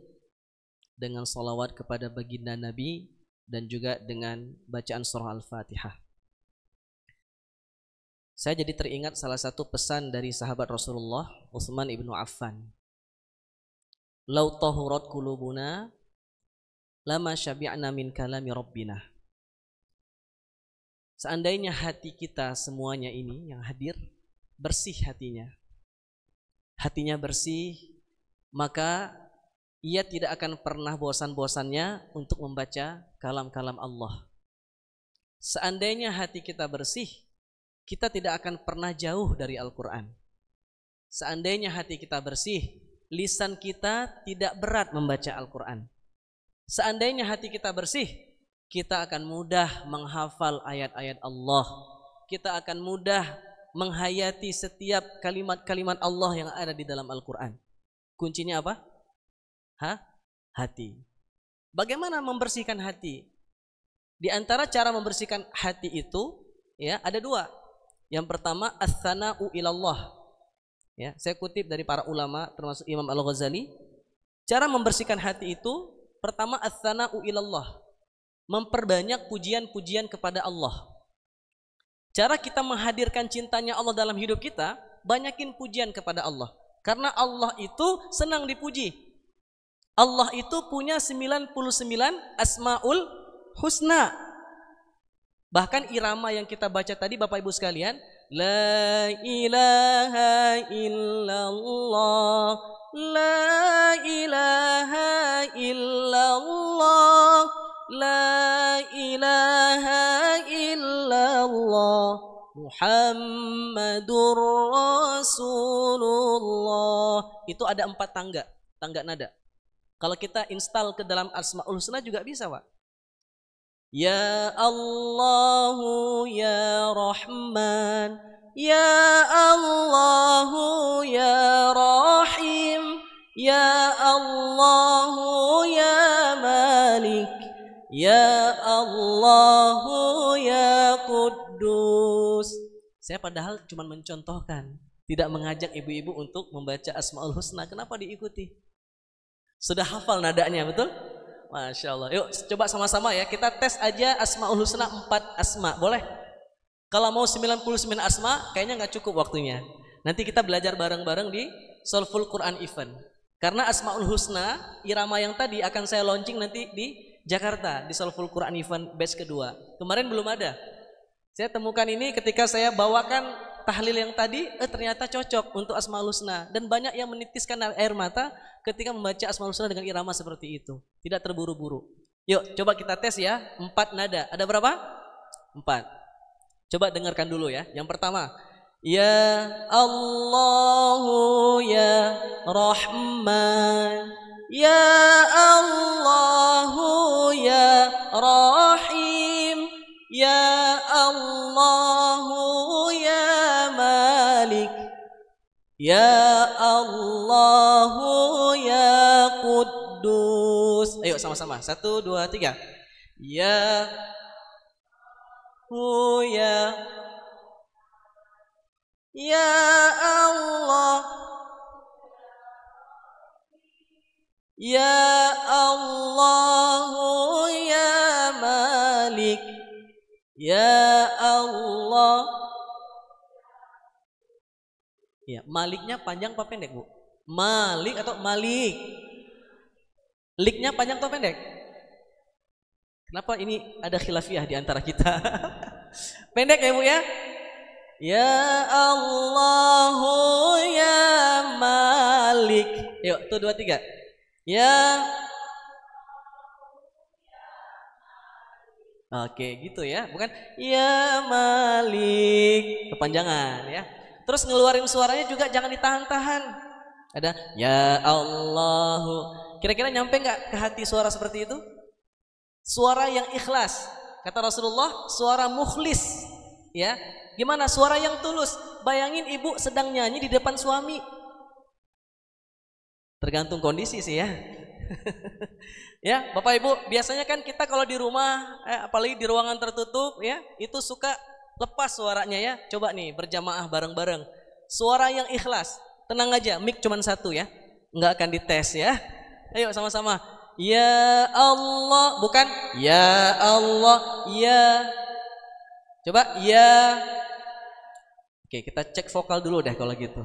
Speaker 3: dengan salawat kepada baginda Nabi, dan juga dengan bacaan surah Al-Fatihah. Saya jadi teringat salah satu pesan dari sahabat Rasulullah, Utsman ibnu Affan. Lau tahurat qulubuna lama syabi'na min kalami rabbina. Seandainya hati kita semuanya ini yang hadir bersih hatinya bersih, maka ia tidak akan pernah bosan-bosannya untuk membaca kalam-kalam Allah. Seandainya hati kita bersih, kita tidak akan pernah jauh dari Al-Quran. Seandainya hati kita bersih, lisan kita tidak berat membaca Al-Quran. Seandainya hati kita bersih, kita akan mudah menghafal ayat-ayat Allah. Kita akan mudah menghayati setiap kalimat-kalimat Allah yang ada di dalam Al-Quran. Kuncinya apa? Hati. Bagaimana membersihkan hati? Di antara cara membersihkan hati itu, ya, ada dua. Yang pertama, ats-tsana'u ilallah. Ya, saya kutip dari para ulama termasuk Imam Al-Ghazali. Cara membersihkan hati itu, pertama ats-tsana'u ilallah. Memperbanyak pujian-pujian kepada Allah. Cara kita menghadirkan cintanya Allah dalam hidup kita, banyakin pujian kepada Allah. Karena Allah itu senang dipuji. Allah itu punya 99 asmaul husna. Bahkan irama yang kita baca tadi Bapak Ibu sekalian, la ilaha illallah, la ilaha illallah, la ilaha illallah, Muhammadur Rasulullah. Itu ada 4 tangga nada. Kalau kita install ke dalam Asmaul Husna juga bisa, Pak. Ya Allahu ya Rahman, ya Allahu ya Rahim, ya Allahu ya Malik, ya Allahu ya Quddus. Saya padahal cuma mencontohkan, tidak mengajak ibu-ibu untuk membaca Asmaul Husna. Kenapa diikuti? Sudah hafal nadanya, betul? Masya Allah. Yuk coba sama-sama ya, kita tes aja Asmaul Husna 4 asma, boleh? Kalau mau 99 asma kayaknya nggak cukup waktunya. Nanti kita belajar bareng-bareng di Soulful Quran Event. Karena Asmaul Husna irama yang tadi akan saya launching nanti di Jakarta di Soulful Quran Event batch kedua. Kemarin belum ada. Saya temukan ini ketika saya bawakan tahlil yang tadi, ternyata cocok untuk Asmaul Husna, dan banyak yang menitiskan air mata ketika membaca Asmaul Husna dengan irama seperti itu. Tidak terburu-buru. Yuk coba kita tes ya, 4 nada. Ada berapa? 4. Coba dengarkan dulu ya. Yang pertama, ya Allahu ya Rahman, ya Allahu ya Rahim, ya Allahu ya Malik, ya Allahu ya Quddus. Ayo sama-sama. 1, 2, 3. Ya Hu ya, ya Allah, ya Allahu ya Malik, ya Allah. Ya, Maliknya panjang apa pendek, Bu? Malik atau Malik? Liknya panjang atau pendek? Kenapa ini ada khilafiyah di antara kita? Pendek ya, Bu ya? Ya Allahu ya Malik. Yuk, tuh 2, 3. Ya Oke, gitu ya. Bukan ya Malik, kepanjangan ya. Terus ngeluarin suaranya juga jangan ditahan-tahan. Ada ya Allahu. Kira-kira nyampe nggak ke hati suara seperti itu? Suara yang ikhlas. Kata Rasulullah, suara mukhlis. Ya, gimana suara yang tulus? Bayangin ibu sedang nyanyi di depan suami. Tergantung kondisi sih ya. Ya, Bapak Ibu, biasanya kan kita kalau di rumah, apalagi di ruangan tertutup ya, itu suka lepas suaranya ya. Coba nih berjamaah bareng-bareng. Suara yang ikhlas. Tenang aja, mic cuma satu ya. Nggak akan dites ya. Ayo sama-sama. Ya Allah, bukan ya Allah, ya. Coba ya. Oke, kita cek vokal dulu deh kalau gitu.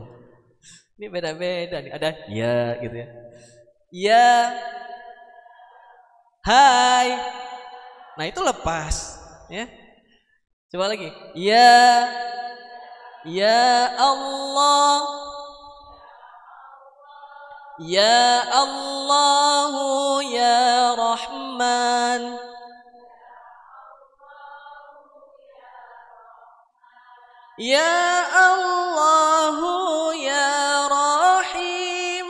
Speaker 3: Ini beda-beda nih, ada ya gitu ya. Ya. Hai. Nah, itu lepas, ya. Coba lagi. Ya. Ya Allah. Ya Allahu ya Rahman. Ya Allahu ya Rahim.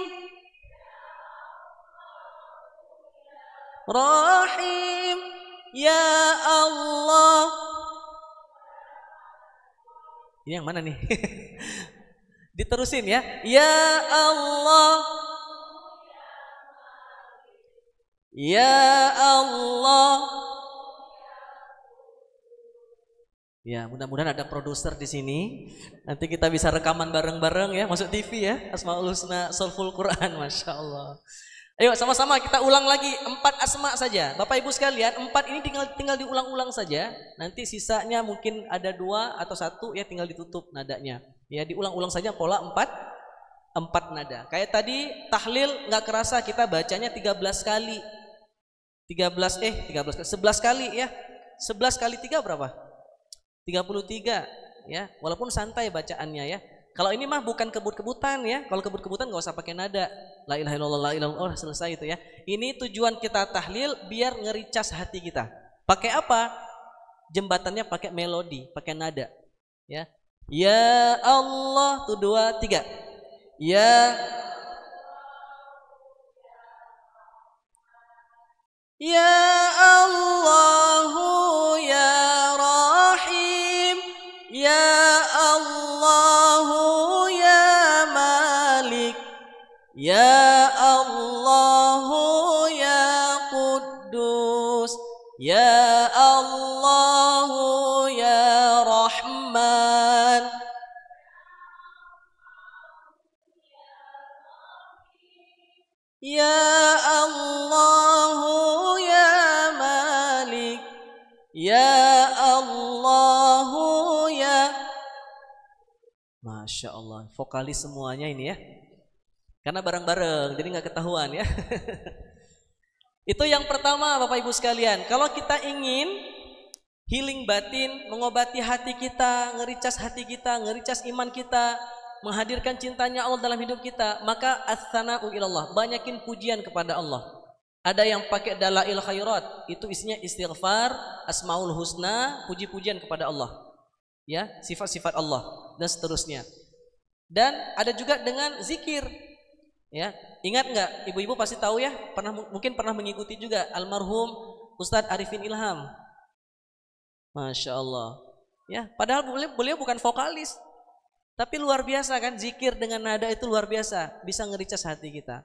Speaker 3: Rahim. Ya Allah. Ini yang mana nih? Diterusin ya. Ya Allah. Ya Allah. Ya, mudah-mudahan ada produser di sini. Nanti kita bisa rekaman bareng-bareng ya, masuk TV ya. Asmaul Husna Soulful Quran, Masya Allah. Ayo sama-sama kita ulang lagi 4 asma saja. Bapak Ibu sekalian, 4 ini tinggal diulang-ulang saja. Nanti sisanya mungkin ada 2 atau 1 ya, tinggal ditutup nadanya. Ya, diulang-ulang saja pola 4 nada. Kayak tadi tahlil nggak kerasa kita bacanya 13 kali. 11 kali ya. 11 kali 3 berapa? 33 ya. Walaupun santai bacaannya ya. Kalau ini mah bukan kebut-kebutan ya. Kalau kebut-kebutan nggak usah pakai nada. La ilaha illallah, la ilaha illallah, selesai itu ya. Ini tujuan kita tahlil biar ngericas hati kita. Pakai apa? Jembatannya pakai melodi, pakai nada ya. Ya Allah, tuh 2, 3. Ya Ya Allahu ya Rahim. Ya Allahu ya Malik. Ya Allahu ya Quddus. Ya Allahu ya Rahman. Ya Allahu ya Malik. Ya Allahu ya. Masya Allah, vokalis semuanya ini ya. Karena bareng-bareng, jadi nggak ketahuan ya. Itu yang pertama Bapak Ibu sekalian. Kalau kita ingin healing batin, mengobati hati kita, ngericas hati kita, ngericas iman kita, menghadirkan cintanya Allah dalam hidup kita, maka as-sana'u ilallah, banyakin pujian kepada Allah. Ada yang pakai dalail khairat, itu isinya istighfar, asmaul husna, puji-pujian kepada Allah. Ya, sifat-sifat Allah dan seterusnya. Dan ada juga dengan zikir. Ya, ingat nggak? Ibu-ibu pasti tahu ya, mungkin pernah mengikuti juga almarhum Ustadz Arifin Ilham. Masya Allah. Ya, padahal beliau bukan vokalis. Tapi luar biasa kan, zikir dengan nada itu luar biasa, bisa ngericas hati kita.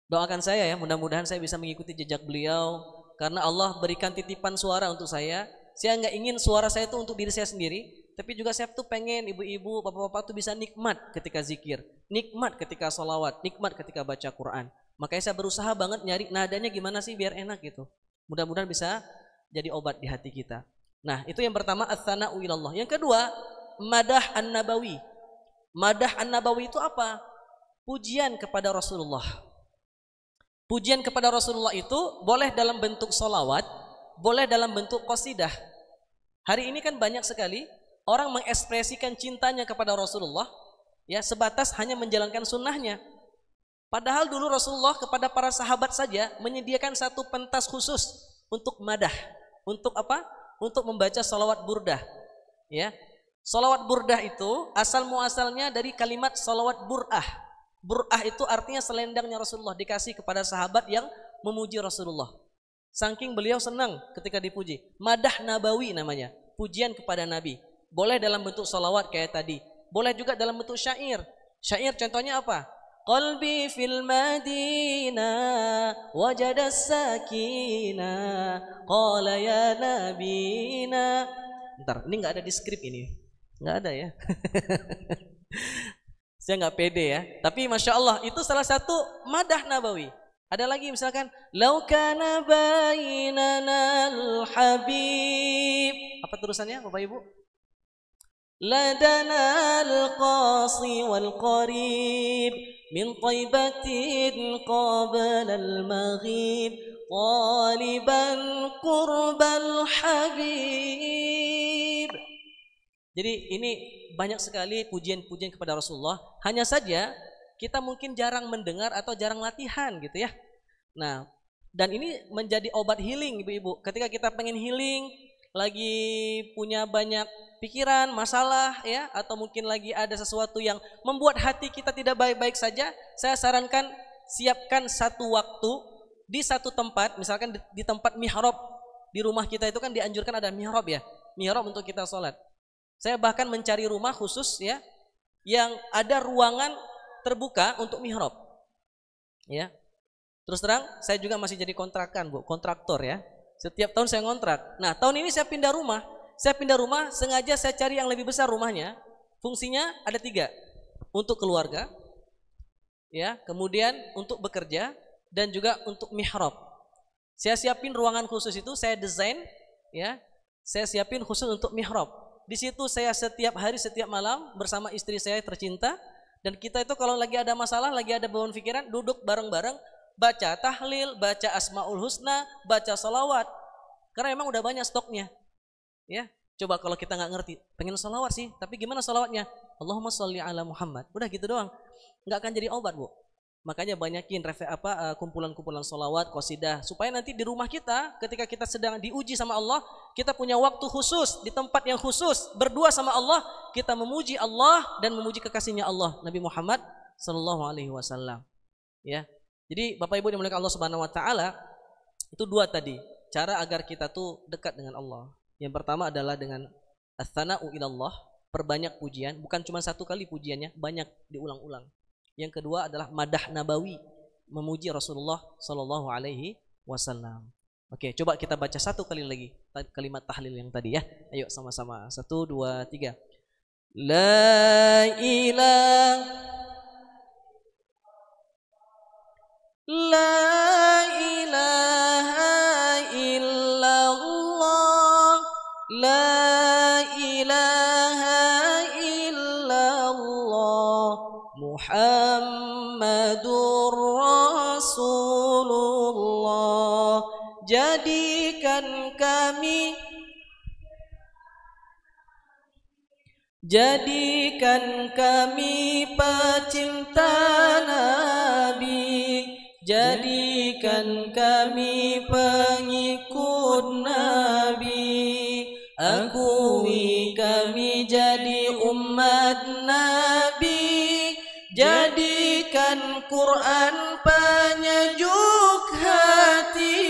Speaker 3: Doakan saya ya, mudah-mudahan saya bisa mengikuti jejak beliau, karena Allah berikan titipan suara untuk saya. Saya nggak ingin suara saya itu untuk diri saya sendiri, tapi juga saya tuh pengen ibu-ibu, bapak-bapak tuh bisa nikmat ketika zikir, nikmat ketika sholawat, nikmat ketika baca Quran. Makanya saya berusaha banget nyari nadanya gimana sih biar enak gitu. Mudah-mudahan bisa jadi obat di hati kita. Nah, itu yang pertama, ats-tsana'u ilallah. Yang kedua, madah an-nabawi. Madah an-nabawi itu apa? Pujian kepada Rasulullah. Pujian kepada Rasulullah itu boleh dalam bentuk sholawat, boleh dalam bentuk qasidah. Hari ini kan banyak sekali orang mengekspresikan cintanya kepada Rasulullah, ya sebatas hanya menjalankan sunnahnya. Padahal dulu Rasulullah kepada para sahabat saja menyediakan satu pentas khusus untuk madah. Untuk apa? untuk membaca salawat burdah. Ya, salawat burdah itu asal muasalnya dari kalimat salawat bur'ah. Bur'ah itu artinya selendangnya Rasulullah dikasih kepada sahabat yang memuji Rasulullah. Saking beliau senang ketika dipuji. Madah nabawi namanya, pujian kepada Nabi. Boleh dalam bentuk salawat kayak tadi, boleh juga dalam bentuk syair. Syair contohnya apa? Qalbi fil Madinah wajada sakinah qala ya nabina. Bentar, ini nggak ada di skrip ini. Nggak ada ya. Saya nggak pede ya. Tapi Masya Allah itu salah satu madah nabawi. Ada lagi misalkan lau kana bainana al-habib. Apa terusannya Bapak Ibu? Ladana al-qasi wal qarib min taibatin qabla al-maghib taliban qurbal habib. Jadi ini banyak sekali pujian-pujian kepada Rasulullah. Hanya saja kita mungkin jarang mendengar atau jarang latihan gitu ya. Nah, dan ini menjadi obat healing ibu-ibu. Ketika kita pengen healing, lagi punya banyak pikiran, masalah ya, atau mungkin lagi ada sesuatu yang membuat hati kita tidak baik-baik saja, saya sarankan siapkan satu waktu di satu tempat, misalkan di tempat mihrab. Di rumah kita itu kan dianjurkan ada mihrab ya, mihrab untuk kita sholat. Saya bahkan mencari rumah khusus ya, yang ada ruangan terbuka untuk mihrab. Ya. Terus terang, saya juga masih jadi kontrakan, Bu, kontraktor ya. Setiap tahun saya ngontrak. Nah, tahun ini saya pindah rumah. Saya pindah rumah, sengaja saya cari yang lebih besar rumahnya. Fungsinya ada 3. Untuk keluarga, ya, kemudian untuk bekerja, dan juga untuk mihrab. Saya siapin ruangan khusus itu, saya desain, ya. Saya siapin khusus untuk mihrab. Di situ saya setiap hari, setiap malam bersama istri saya tercinta. Dan kita itu kalau lagi ada masalah, lagi ada beban pikiran, duduk bareng-bareng, baca tahlil, baca asmaul husna, baca salawat. Karena emang udah banyak stoknya. Ya, coba kalau kita nggak ngerti, pengen salawat sih, tapi gimana salawatnya? Allahumma sholli ala Muhammad. Udah gitu doang, nggak akan jadi obat, Bu. Makanya banyakin kumpulan-kumpulan salawat, qasidah, supaya nanti di rumah kita, ketika kita sedang diuji sama Allah, kita punya waktu khusus di tempat yang khusus, berdua sama Allah, kita memuji Allah dan memuji kekasihnya Allah, Nabi Muhammad Sallallahu Alaihi Wasallam. Ya, jadi Bapak Ibu dimuliakan Allah Subhanahu Wa Taala, itu 2 tadi cara agar kita tuh dekat dengan Allah. Yang pertama adalah dengan ats-tsana'u ilallah, perbanyak pujian, bukan cuma 1 kali pujiannya, banyak diulang-ulang. Yang kedua adalah madah nabawi, memuji Rasulullah Sallallahu Alaihi Wasallam. Oke, coba kita baca 1 kali lagi kalimat tahlil yang tadi ya. Ayo sama-sama. 1, 2, 3. La ilaha illallah. La ilaha illallah. Muhammadur Rasulullah. Jadikan kami pecinta Nabi, jadikan kami pengikut Nabi, akui kami jadi umat Nabi, jadikan Quran penyejuk hati,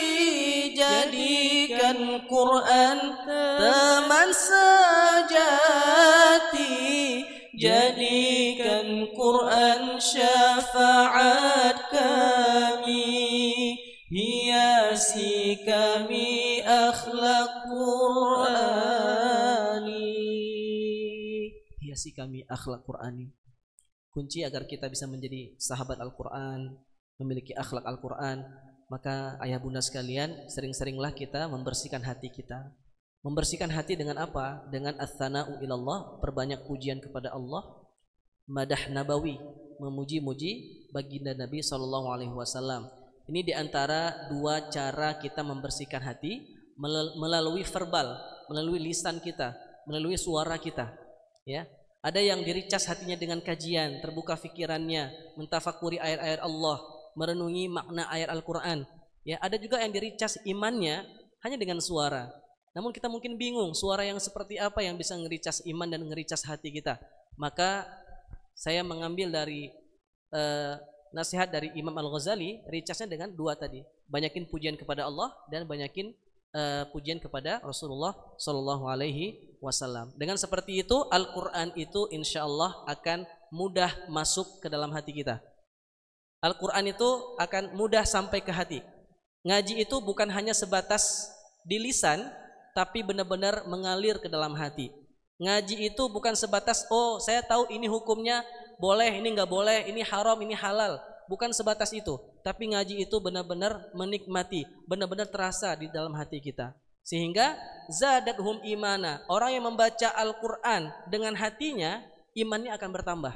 Speaker 3: jadikan Quran teman sejati, jadikan Quran syafaat kami, hiasi kami akhlak Qurani, hiasi kami akhlak Qurani. Kunci agar kita bisa menjadi sahabat Al-Quran, memiliki akhlak Al-Quran, maka ayah bunda sekalian, sering-seringlah kita membersihkan hati kita. Membersihkan hati dengan apa? Dengan ats-tsana'u ilallah, perbanyak pujian kepada Allah, madah nabawi, memuji-muji baginda Nabi SAW. Ini diantara 2 cara kita membersihkan hati, melalui verbal, melalui lisan kita, melalui suara kita. Ya, ada yang diricas hatinya dengan kajian, terbuka fikirannya, mentafakuri ayat-ayat Allah, merenungi makna ayat Al-Quran. Ya, ada juga yang diricas imannya hanya dengan suara. namun kita mungkin bingung suara yang seperti apa yang bisa ngericas iman dan ngericas hati kita. Maka saya mengambil dari nasihat dari Imam Al-Ghazali, ricasnya dengan dua tadi. Banyakin pujian kepada Allah dan banyakin pujian kepada Rasulullah Shallallahu Alaihi Wasallam. Dengan seperti itu, Al-Quran itu insya Allah akan mudah masuk ke dalam hati kita. Al-Quran itu akan mudah sampai ke hati. Ngaji itu bukan hanya sebatas di lisan, tapi benar-benar mengalir ke dalam hati. Ngaji itu bukan sebatas, oh saya tahu ini hukumnya boleh, ini nggak boleh, ini haram, ini halal. Bukan sebatas itu. Tapi ngaji itu benar-benar menikmati, benar-benar terasa di dalam hati kita. Sehingga zadathum imana. Orang yang membaca Al-Quran dengan hatinya, imannya akan bertambah.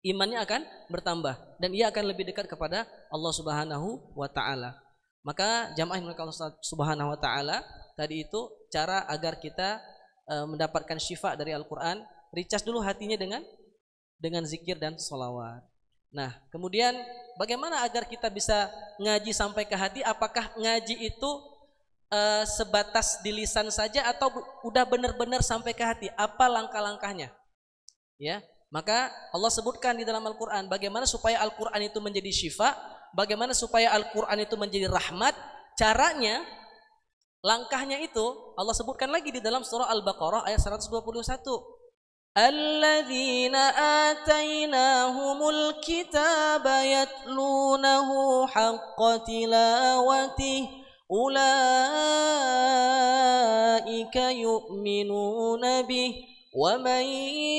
Speaker 3: Imannya akan bertambah. Dan ia akan lebih dekat kepada Allah Subhanahu wa Ta'ala. Maka jamaah yang Allah Subhanahu wa Ta'ala, tadi itu cara agar kita mendapatkan syifa dari Al-Quran. Ricas dulu hatinya dengan zikir dan sholawat. Nah, kemudian bagaimana agar kita bisa ngaji sampai ke hati? Apakah ngaji itu sebatas di lisan saja atau udah benar-benar sampai ke hati? Apa langkah-langkahnya? Ya, maka Allah sebutkan di dalam Al-Quran bagaimana supaya Al-Quran itu menjadi syifa, bagaimana supaya Al-Quran itu menjadi rahmat. Caranya, langkahnya itu Allah sebutkan lagi di dalam surah Al-Baqarah ayat 121. الذين آتيناهم الكتاب يتلونه حق تلاوته أولئك يؤمنون به ومن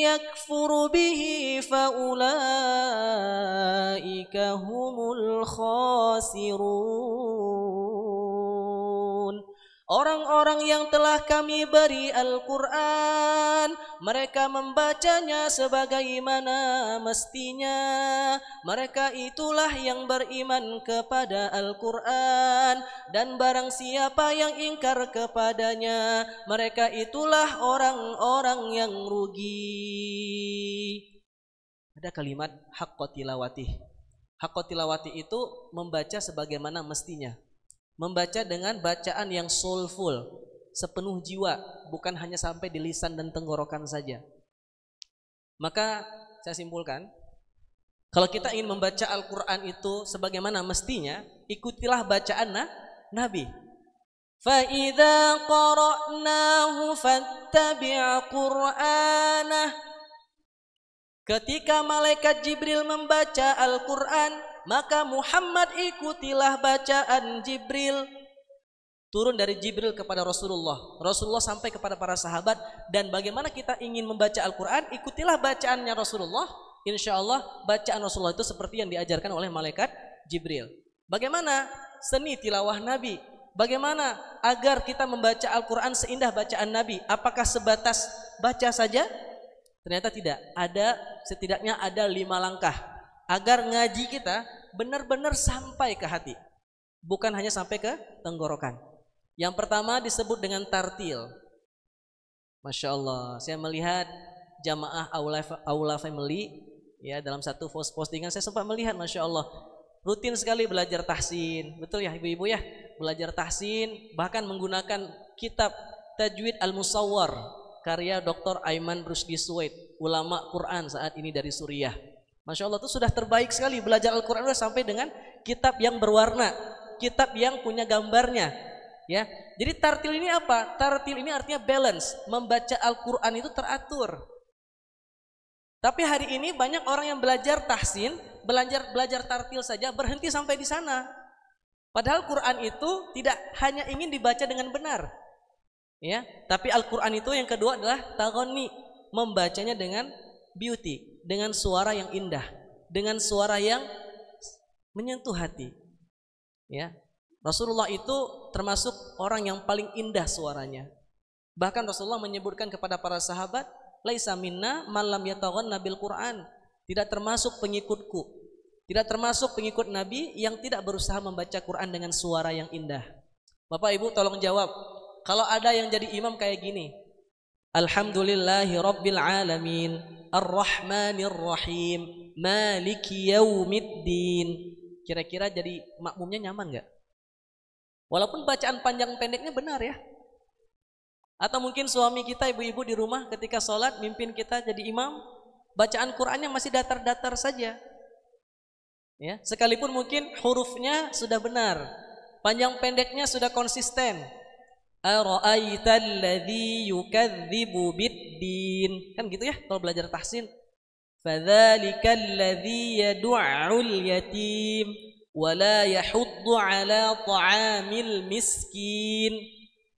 Speaker 3: يكفر به فأولئك هم الخاسرون. Orang-orang yang telah kami beri Al-Quran, mereka membacanya sebagaimana mestinya. Mereka itulah yang beriman kepada Al-Quran. Dan barang siapa yang ingkar kepadanya, mereka itulah orang-orang yang rugi. Ada kalimat haqqa tilawati. Haqqa tilawati itu membaca sebagaimana mestinya. Membaca dengan bacaan yang soulful, sepenuh jiwa, bukan hanya sampai di lisan dan tenggorokan saja. Maka saya simpulkan, kalau kita ingin membaca Al-Quran itu sebagaimana mestinya, ikutilah bacaan Nabi. فَإِذَا قَرَأْنَاهُ فَاتَّبِعْ قُرْآنَهُ. Ketika malaikat Jibril membaca Al-Quran, maka Muhammad ikutilah bacaan Jibril. Turun dari Jibril kepada Rasulullah, Rasulullah sampai kepada para sahabat. Dan bagaimana kita ingin membaca Al-Quran, ikutilah bacaannya Rasulullah. Insya Allah bacaan Rasulullah itu seperti yang diajarkan oleh malaikat Jibril. Bagaimana seni tilawah Nabi? Bagaimana agar kita membaca Al-Quran seindah bacaan Nabi? Apakah sebatas baca saja? Ternyata tidak. Setidaknya ada 5 langkah agar ngaji kita benar-benar sampai ke hati, bukan hanya sampai ke tenggorokan. Yang pertama disebut dengan tartil. Masya Allah, saya melihat jamaah Aula Family ya, dalam satu postingan saya sempat melihat, Masya Allah, rutin sekali belajar tahsin. Betul ya ibu-ibu ya, belajar tahsin, bahkan menggunakan kitab Tajwid Al-Musawwar karya Dr. Aiman Rusdi Suwaid, ulama Quran saat ini dari Suriah. Masya Allah, itu sudah terbaik sekali belajar Al-Quran sampai dengan kitab yang berwarna, kitab yang punya gambarnya. Ya, jadi tartil ini apa? Tartil ini artinya balance, membaca Al-Quran itu teratur. Tapi hari ini banyak orang yang belajar tahsin, belajar tartil saja, berhenti sampai di sana. Padahal Quran itu tidak hanya ingin dibaca dengan benar, ya. Tapi Al-Quran itu yang kedua adalah taghani, membacanya dengan beauty, dengan suara yang indah, dengan suara yang menyentuh hati. Ya, Rasulullah itu termasuk orang yang paling indah suaranya. Bahkan Rasulullah menyebutkan kepada para sahabat, laisa minna man lam yataghanna bil Quran. Tidak termasuk pengikutku, tidak termasuk pengikut Nabi yang tidak berusaha membaca Quran dengan suara yang indah. Bapak Ibu tolong jawab, kalau ada yang jadi imam kayak gini, Alhamdulillahi Rabbil Alamin, Ar-Rahmanir Rahim, Maliki Yaumiddin. Kira-kira jadi makmumnya nyaman gak? Walaupun bacaan panjang pendeknya benar ya, Atau mungkin suami kita, ibu-ibu di rumah ketika sholat mimpin kita jadi imam, bacaan Qur'annya masih datar-datar saja. Ya, sekalipun mungkin hurufnya sudah benar, panjang pendeknya sudah konsisten. Ara'aital ladzi yukadzibu biddin. Kan gitu ya kalau belajar tahsin. Fadzalikal ladzi yad'ul yatim wa la yahuddu 'ala ta'amil miskin.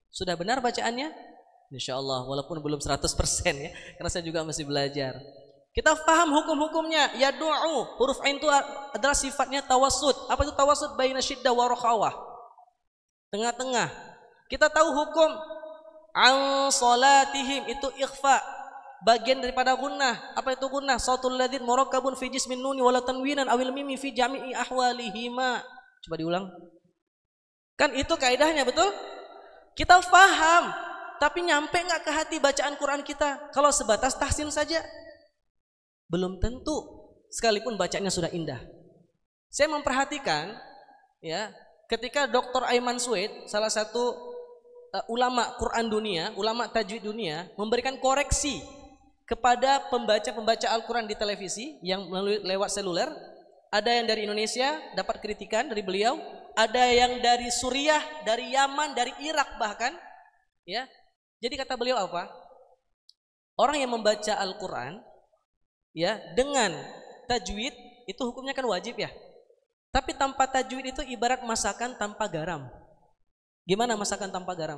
Speaker 3: Sudah benar bacaannya? Insyaallah, walaupun belum 100% ya, karena saya juga masih belajar. Kita paham hukum-hukumnya. Yad'u, huruf ain itu adalah sifatnya tawassut. Apa itu tawassut? Baina syiddah wa rakhawah. Tengah-tengah. Kita tahu hukum an salatihim itu ikhfa, bagian daripada gunnah. Apa itu gunnah? Sautul ladzin murakkabun fi jismin nuni wala tanwinan awil mimi fi jami'i ahwalihima. Coba diulang. Kan itu kaidahnya, betul? Kita paham, tapi nyampe enggak ke hati bacaan Quran kita? Kalau sebatas tahsin saja belum tentu, sekalipun bacanya sudah indah. Saya memperhatikan ya, ketika Dr. Aiman Sued, salah satu ulama Quran dunia, ulama tajwid dunia, memberikan koreksi kepada pembaca-pembaca Al-Quran di televisi yang melalui lewat seluler. Ada yang dari Indonesia dapat kritikan dari beliau, ada yang dari Suriah, dari Yaman, dari Irak bahkan ya. Jadi kata beliau apa? Orang yang membaca Al-Quran ya dengan tajwid itu hukumnya kan wajib ya. Tapi tanpa tajwid itu ibarat masakan tanpa garam. Gimana masakan tanpa garam?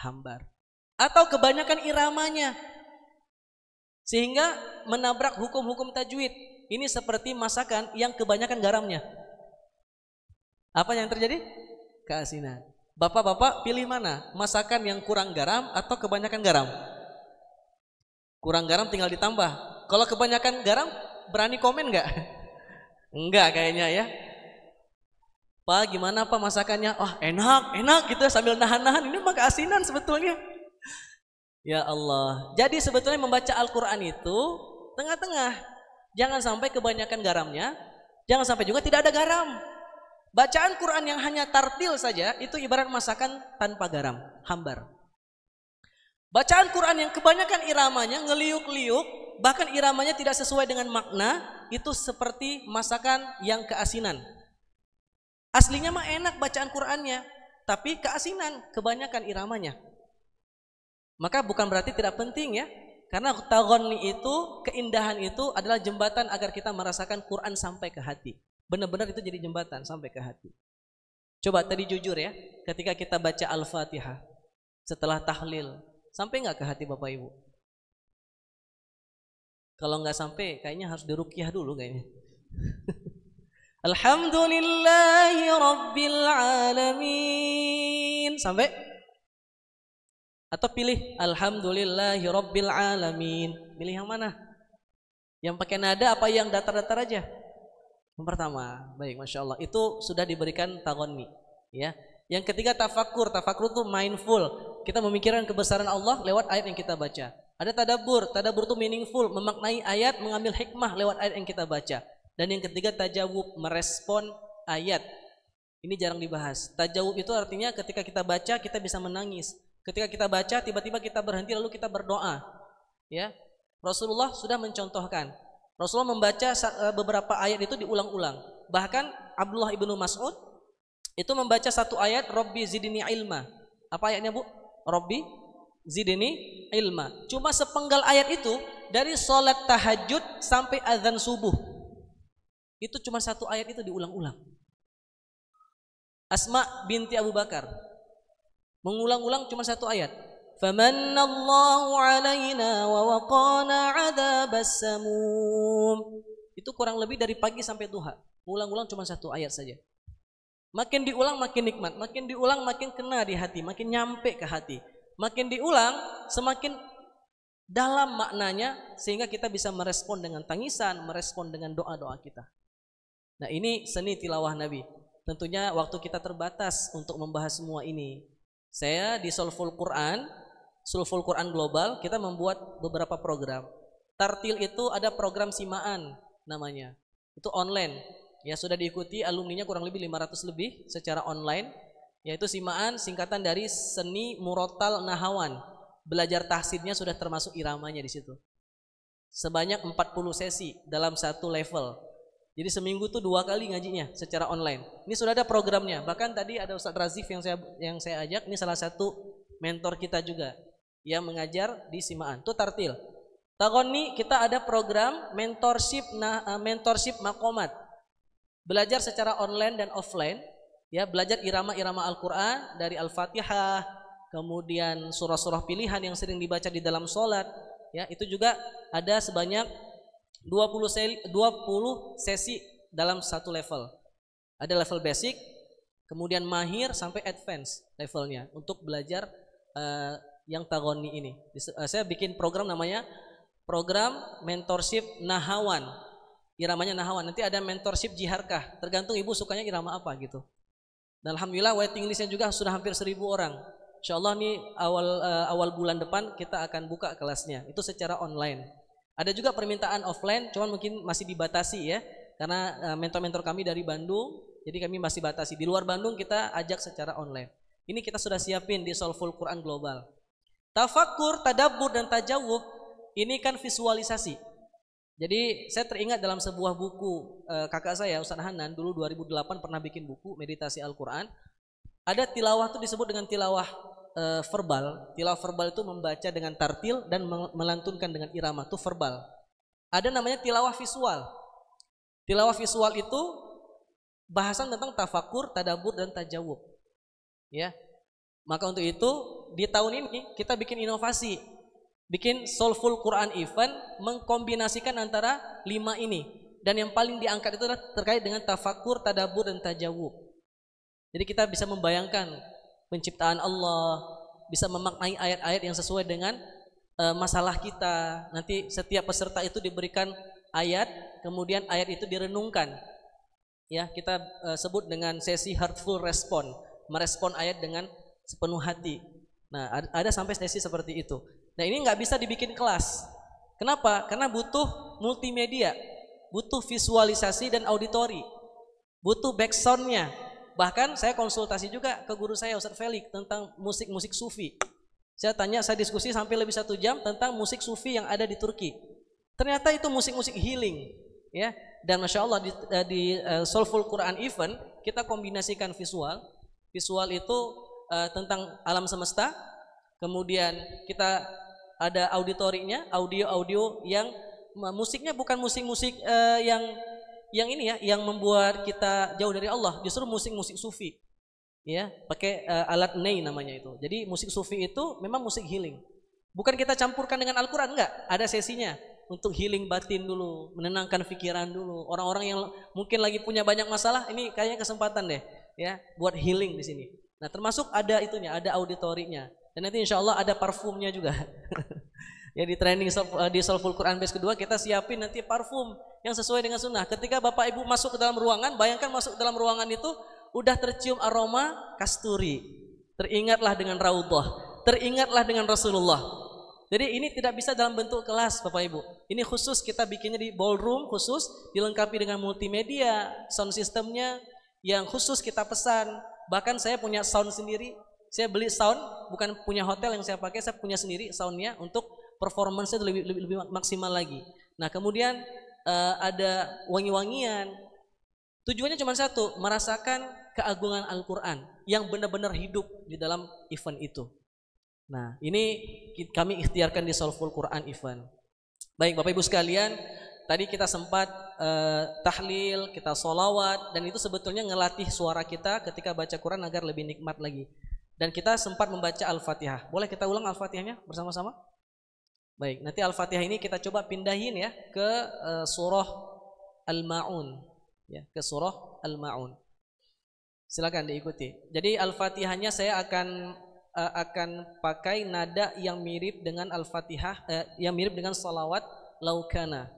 Speaker 3: Hambar. Atau kebanyakan iramanya sehingga menabrak hukum-hukum tajwid. Ini seperti masakan yang kebanyakan garamnya. Apa yang terjadi? Keasinan. Bapak-bapak pilih mana? Masakan yang kurang garam atau kebanyakan garam? Kurang garam tinggal ditambah. Kalau kebanyakan garam, berani komen nggak? Enggak kayaknya ya. Pak, gimana Pak masakannya? Oh enak gitu sambil nahan-nahan. Ini mah keasinan sebetulnya. Ya Allah. Jadi sebetulnya membaca Al-Quran itu tengah-tengah. Jangan sampai kebanyakan garamnya, jangan sampai juga tidak ada garam. Bacaan Quran yang hanya tartil saja itu ibarat masakan tanpa garam, hambar. Bacaan Quran yang kebanyakan iramanya ngeliuk-liuk, bahkan iramanya tidak sesuai dengan makna, itu seperti masakan yang keasinan. Aslinya mah enak bacaan Qurannya, tapi keasinan, kebanyakan iramanya. Maka bukan berarti tidak penting ya, karena taghonni itu, keindahan itu adalah jembatan agar kita merasakan Quran sampai ke hati. Benar-benar itu jadi jembatan sampai ke hati. Coba tadi jujur ya, ketika kita baca Al-Fatihah, setelah tahlil, sampai nggak ke hati Bapak Ibu? Kalau nggak sampai, kayaknya harus diruqyah dulu kayaknya. Alhamdulillahi Rabbil Alamin. Sampai? Atau pilih Alhamdulillahi Rabbil Alamin. Pilih yang mana? Yang pakai nada apa yang datar-datar aja? Yang pertama. Baik, Masya Allah. Itu sudah diberikan taghonni ya. Yang ketiga tafakur. Tafakur itu mindful. Kita memikirkan kebesaran Allah lewat ayat yang kita baca. Ada tadabbur. Tadabbur itu meaningful, memaknai ayat, mengambil hikmah lewat ayat yang kita baca. Dan yang ketiga tajawub, merespon ayat. Ini jarang dibahas. Tajawub itu artinya ketika kita baca kita bisa menangis. Ketika kita baca tiba-tiba kita berhenti lalu kita berdoa. Ya. Rasulullah sudah mencontohkan. Rasulullah membaca beberapa ayat itu diulang-ulang. Bahkan Abdullah ibnu Mas'ud itu membaca satu ayat, Rabbi zidni ilma. Apa ayatnya Bu? Rabbi zidni ilma. Cuma sepenggal ayat itu dari sholat tahajud sampai azan subuh. Itu cuma satu ayat itu diulang-ulang. Asma binti Abu Bakar mengulang-ulang cuma satu ayat. Famanallahu alaina wa waqana adzabas samum. Itu kurang lebih dari pagi sampai duha. Ulang-ulang cuma satu ayat saja. Makin diulang makin nikmat, makin diulang makin kena di hati, makin nyampe ke hati. Makin diulang semakin dalam maknanya sehingga kita bisa merespon dengan tangisan, merespon dengan doa-doa kita. Nah, ini seni tilawah Nabi. Tentunya waktu kita terbatas untuk membahas semua ini. Saya di Sulful Quran Global, kita membuat beberapa program. Tartil itu ada program simaan namanya. Itu online. Ya sudah diikuti alumninya kurang lebih 500 lebih secara online. yaitu simaan singkatan dari seni murotal nahawan. Belajar tahsinnya sudah termasuk iramanya di situ. Sebanyak 40 sesi dalam satu level. Jadi seminggu tuh 2 kali ngajinya secara online. Ini sudah ada programnya. Bahkan tadi ada Ustadz Razif yang saya ajak. Ini salah satu mentor kita juga yang mengajar di simaan. Itu tartil. Tagoni kita ada program mentorship makomat. Belajar secara online dan offline. Ya, belajar irama-irama Al-Quran dari Al-Fatihah, kemudian surah-surah pilihan yang sering dibaca di dalam sholat. Ya, itu juga ada sebanyak 20 sesi dalam satu level. Ada level basic, kemudian mahir sampai advance levelnya untuk belajar yang tagoni ini. Saya bikin program namanya program mentorship nahawan. Iramanya nahawan. Nanti ada mentorship jiharkah, tergantung ibu sukanya irama apa gitu. Dan alhamdulillah waiting listnya juga sudah hampir 1.000 orang. Insyaallah nih awal bulan depan kita akan buka kelasnya. Itu secara online. Ada juga permintaan offline, cuman mungkin masih dibatasi ya. Karena mentor-mentor kami dari Bandung, jadi kami masih batasi. Di luar Bandung kita ajak secara online. Ini kita sudah siapin di Soulful Quran Global. Tafakkur, tadabbur dan tajawuf ini kan visualisasi. Jadi saya teringat dalam sebuah buku kakak saya Ustaz Hanan dulu 2008 pernah bikin buku meditasi Al-Quran. Ada tilawah itu disebut dengan tilawah verbal. Tilawah verbal itu membaca dengan tartil dan melantunkan dengan irama, itu verbal. Ada namanya tilawah visual. Tilawah visual itu bahasan tentang tafakur, tadabur dan tajawub. Ya. Maka untuk itu di tahun ini kita bikin inovasi. Bikin Soulful Quran Event mengkombinasikan antara 5 ini. Dan yang paling diangkat itu adalah terkait dengan tafakur, tadabur dan tajawub. Jadi kita bisa membayangkan penciptaan Allah, bisa memaknai ayat-ayat yang sesuai dengan masalah kita. Nanti setiap peserta itu diberikan ayat, kemudian ayat itu direnungkan. Ya, kita sebut dengan sesi heartful respon, merespon ayat dengan sepenuh hati. Nah, ada sampai sesi seperti itu. Nah, ini nggak bisa dibikin kelas. Kenapa? Karena butuh multimedia, butuh visualisasi dan auditori, butuh backsoundnya. Bahkan saya konsultasi juga ke guru saya Ustadz Felix tentang musik-musik sufi. Saya diskusi sampai lebih 1 jam tentang musik sufi yang ada di Turki. Ternyata itu musik-musik healing, ya. Dan masya Allah di Soulful Quran Event kita kombinasikan visual. Visual itu tentang alam semesta. Kemudian kita ada auditorinya, audio yang musiknya bukan musik-musik yang ini ya, yang membuat kita jauh dari Allah, justru musik-musik sufi. Ya, pakai alat ney namanya itu. Jadi musik sufi itu memang musik healing. Bukan kita campurkan dengan Al-Qur'an, enggak, ada sesinya untuk healing batin dulu, menenangkan pikiran dulu. Orang-orang yang mungkin lagi punya banyak masalah, ini kayaknya kesempatan deh ya buat healing di sini. Nah, termasuk ada itunya, ada auditorinya. Dan nanti insya Allah ada parfumnya juga. Ya di training di Soulful Quran Base kedua kita siapin nanti parfum yang sesuai dengan sunnah. Ketika Bapak Ibu masuk ke dalam ruangan, bayangkan masuk ke dalam ruangan itu udah tercium aroma kasturi. Teringatlah dengan raudhah, teringatlah dengan Rasulullah. Jadi ini tidak bisa dalam bentuk kelas Bapak Ibu. Ini khusus kita bikinnya di ballroom khusus, dilengkapi dengan multimedia, sound systemnya yang khusus kita pesan. Bahkan saya punya sound sendiri. Saya beli sound, bukan punya hotel yang saya pakai, saya punya sendiri soundnya untuk performance-nya lebih maksimal lagi. Nah, kemudian ada wangi-wangian. Tujuannya cuma satu, merasakan keagungan Al-Quran yang benar-benar hidup di dalam event itu. Nah, ini kami ikhtiarkan di Soulful Quran Event. Baik, Bapak Ibu sekalian, tadi kita sempat tahlil, kita sholawat, dan itu sebetulnya ngelatih suara kita ketika baca Quran agar lebih nikmat lagi. Dan kita sempat membaca Al-Fatihah. Boleh kita ulang Al-Fatihahnya bersama-sama? Baik, nanti Al-Fatihah ini kita coba pindahin ya ke surah Al-Ma'un. Ya, ke surah Al-Ma'un. Silakan diikuti. Jadi Al-Fatihahnya saya akan pakai nada yang mirip dengan Al-Fatihah, yang mirip dengan salawat laukana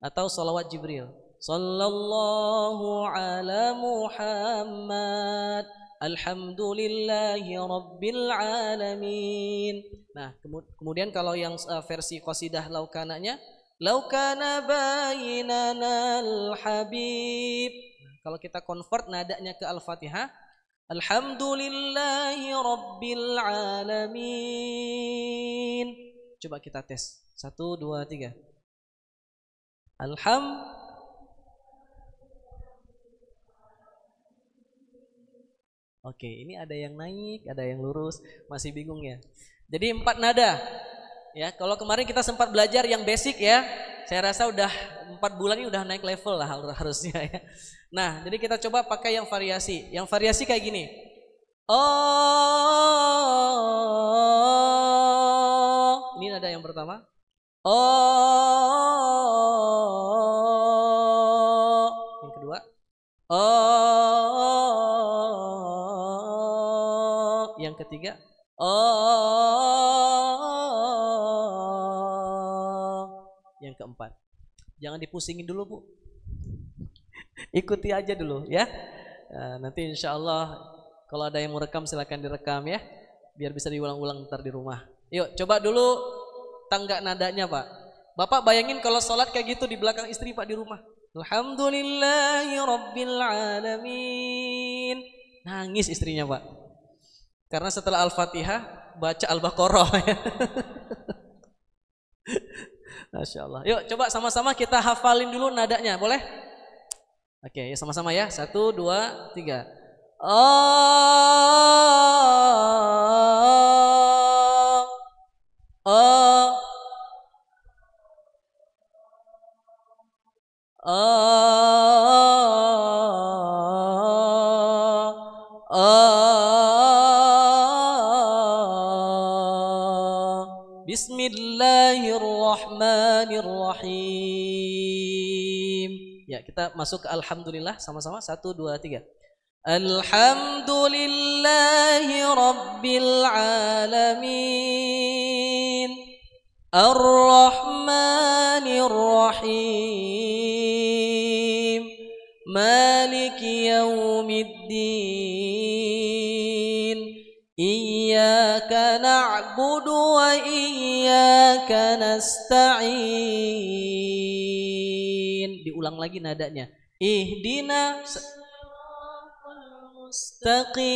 Speaker 3: atau salawat Jibril. Sallallahu ala Muhammad. Alhamdulillahi Rabbil Alamin. Nah, kemudian kalau yang versi qasidah laukananya, laukana bainana al-habib. Kalau kita convert nadanya ke Al-Fatihah, Alhamdulillahi Rabbil Alamin. Coba kita tes. 1, 2, 3. Oke, ini ada yang naik, ada yang lurus, masih bingung ya. Jadi 4 nada. Ya, kalau kemarin kita sempat belajar yang basic ya, saya rasa udah 4 bulan ini udah naik level lah harusnya ya. Nah, jadi kita coba pakai yang variasi. Yang variasi kayak gini. Oh, ini nada yang pertama. Oh, yang kedua. Oh, yang ketiga. Oh, yang keempat. Jangan dipusingin dulu, Bu. Ikuti aja dulu ya. Nanti insya Allah kalau ada yang mau rekam silakan direkam ya, biar bisa diulang-ulang ntar di rumah. Yuk coba dulu tangga nadanya Pak. Bapak bayangin kalau sholat kayak gitu di belakang istri Pak di rumah. Alhamdulillahi Rabbil Alamin. Nangis istrinya Pak. Karena setelah Al-Fatihah baca Al-Baqarah ya. Masya Allah. Yuk coba sama-sama kita hafalin dulu nadanya, boleh? Oke, ya sama-sama ya. 1, 2, 3. Oh, oh, oh, oh. Bismillahirrahmanirrahim. Ya, kita masuk ke alhamdulillah sama-sama. 1, 2, 3. Alhamdulillahi Rabbil Alamin. Ar-Rahmanir Rahim. Maliki Yaumiddin. Iyyaka na'budu wa iyyaka nasta'in. Diulang lagi nadanya. Ihdina mustaqim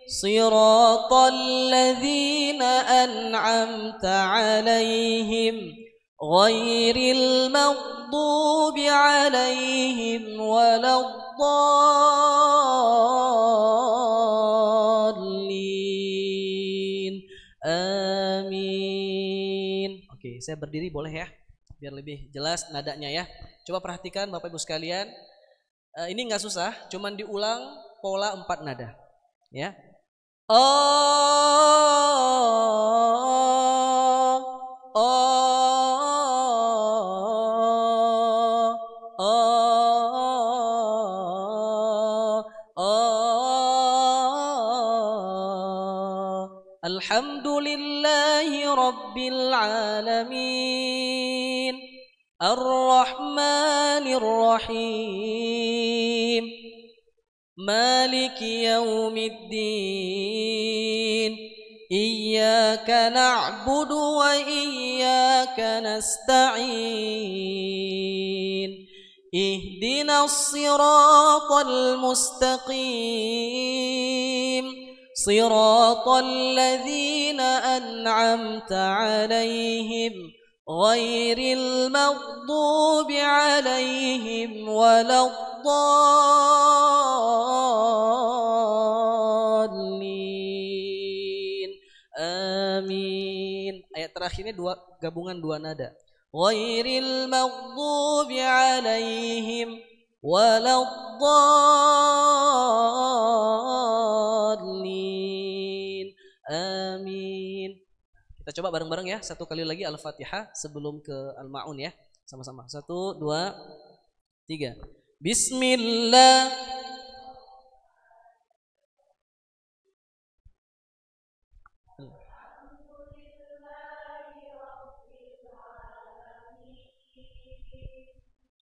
Speaker 3: siratal ladzina an'amta 'alaihim ghairil maghdubi 'alaihim waladdallin. Amin. Oke, saya berdiri boleh ya? Biar lebih jelas nadanya ya. Coba perhatikan Bapak Ibu sekalian. Ini nggak susah, cuman diulang pola 4 nada, ya. Oh, oh, oh, oh. Alhamdulillahi Rabbil Alamin. Ar-Rahmanir Rahim. Maliki Yaumiddin. Iyyaka na'budu wa iyyaka nasta'in. Ihdinas siratal mustaqim. Siratal ladzina an'amta 'alaihim ghairil maghdubi 'alaihim waladdallin. Amin. Ayat terakhirnya gabungan 2 nada. Ghairil maghdubi 'alaihim waladdallin. Amin. Kita coba bareng-bareng ya. 1 kali lagi Al-Fatihah sebelum ke Al-Ma'un ya. Sama-sama. 1, 2, 3. Bismillah.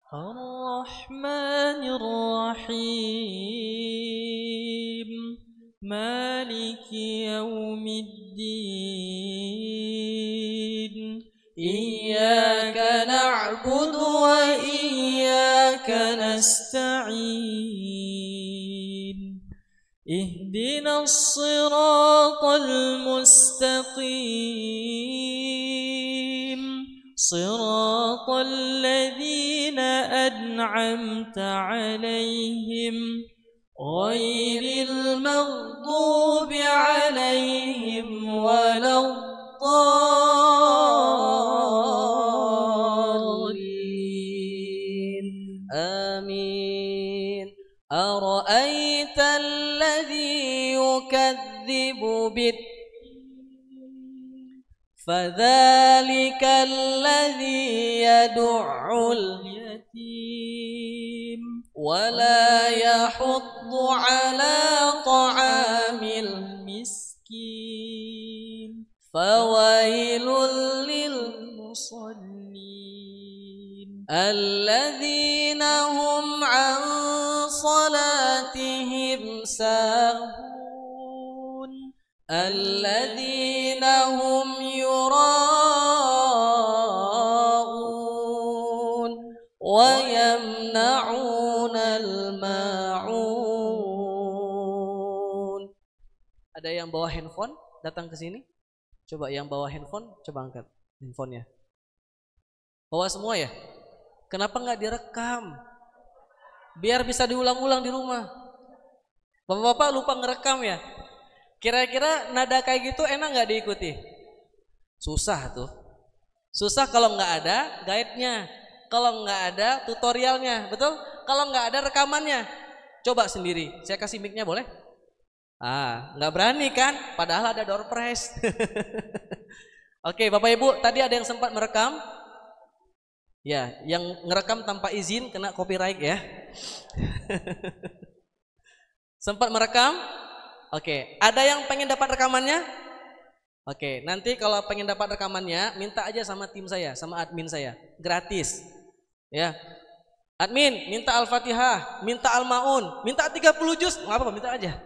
Speaker 3: Ar-Rahmanir Rahim. Maliki Yaumiddin. Iyyaka na'budu wa iyyaka nasta'in. الصراط المستقيم صراط الذين أنعمت عليهم غير المغضوب عليهم ولا الضالين آمين أرأيت الذي يكذب فذلك الذي يدع اليتيم ولا يحض على طعام المسكين فويل للمصلين الذين هم عن صلاتهم ساهون الذين هم يراءون ويمنعون الماعون. Ada yang bawa handphone datang ke sini? Coba yang bawa handphone, coba angkat handphonenya. Bawa semua ya? Kenapa nggak direkam? Biar bisa diulang-ulang di rumah. Bapak-bapak lupa ngerekam ya? Kira-kira nada kayak gitu enak nggak diikuti? Susah tuh. Susah kalau nggak ada guide-nya, kalau nggak ada tutorialnya, betul? Kalau nggak ada rekamannya, coba sendiri. Saya kasih mic-nya boleh? Nggak berani kan? Padahal ada door prize. Oke, Bapak Ibu, tadi ada yang sempat merekam? Ya, yang ngerekam tanpa izin kena copyright ya. Sempat merekam? Oke, ada yang pengen dapat rekamannya? Oke, nanti kalau pengen dapat rekamannya, minta aja sama tim saya, sama admin saya, gratis. Ya, admin minta Al-Fatihah, minta Al-Maun, minta 30 juz, nggak apa-apa, minta aja.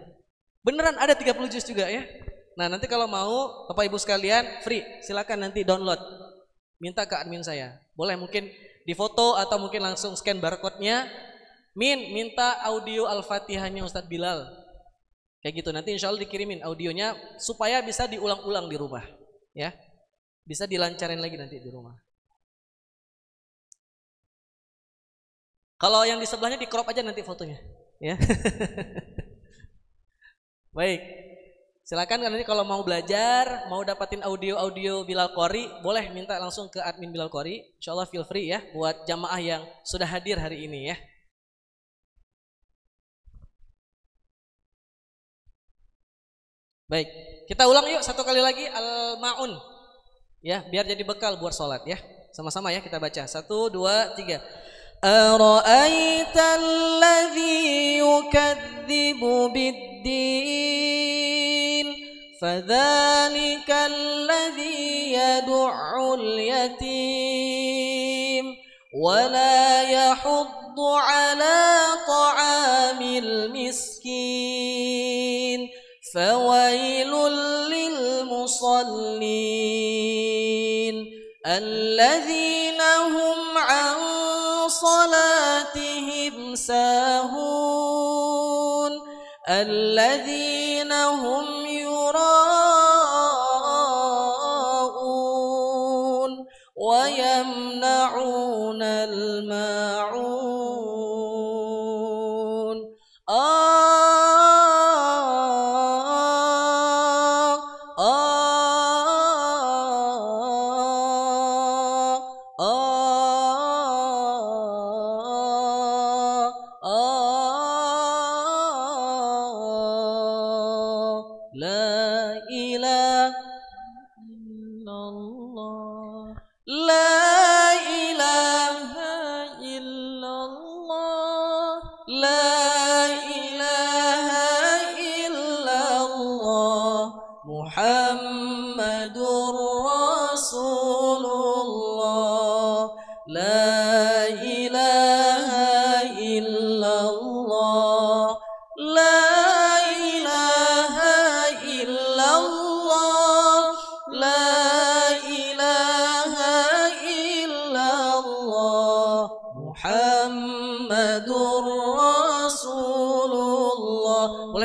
Speaker 3: Beneran ada 30 juz juga ya. Nah nanti kalau mau Bapak Ibu sekalian free, silakan nanti download. Minta ke admin saya, boleh mungkin difoto atau mungkin langsung scan barcode-nya. Minta audio Al-Fatihahnya Ustadz Bilal. Kayak gitu, nanti insya Allah dikirimin audionya supaya bisa diulang-ulang di rumah. Ya, bisa dilancarin lagi nanti di rumah. Kalau yang di sebelahnya di crop aja nanti fotonya. Ya. Baik, silakan nanti kalau mau belajar, mau dapatin audio Bilal Qori, boleh minta langsung ke admin Bilal Qori. Insya Allah feel free ya buat jamaah yang sudah hadir hari ini ya. Baik, kita ulang yuk satu kali lagi Al-Ma'un. Ya, biar jadi bekal buat sholat ya. Sama-sama ya kita baca. 1, 2, 3. Ara'aita alladhi yukadzibu bid-din fadhalika alladhi yadu'ul yatim wala yahuddu ala ta'amil miskin fawailul lil musallin alladzina hum an salatihim sahun alladzina hum yura'un wa yamna'una al-ma'un.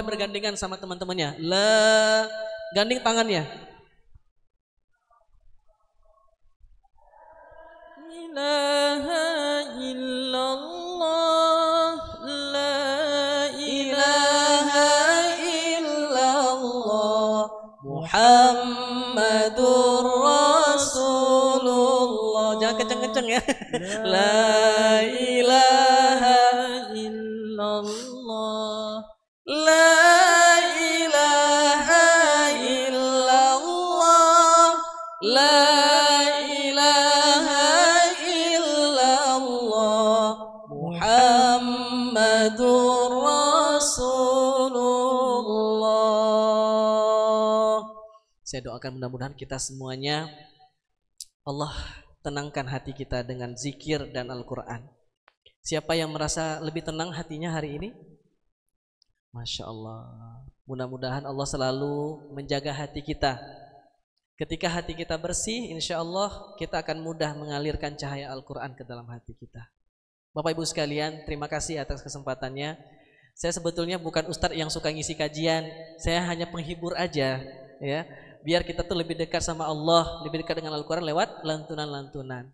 Speaker 3: bergandengan sama teman-temannya. La, ganding tangannya. Ilaha illallah, la ilaha illallah, Muhammadur Rasulullah. Jangan kenceng-kenceng ya. La ilaha illallah, la ilaha illallah, la ilaha illallah, Muhammadur Rasulullah. Saya doakan mudah-mudahan kita semuanya Allah tenangkan hati kita dengan zikir dan Al-Quran. Siapa yang merasa lebih tenang hatinya hari ini? Masya Allah. Mudah-mudahan Allah selalu menjaga hati kita. Ketika hati kita bersih, insya Allah kita akan mudah mengalirkan cahaya Al-Quran ke dalam hati kita. Bapak Ibu sekalian, terima kasih atas kesempatannya. Saya sebetulnya bukan ustadz yang suka ngisi kajian. Saya hanya penghibur aja, ya. Biar kita tuh lebih dekat sama Allah, lebih dekat dengan Al-Quran lewat lantunan-lantunan.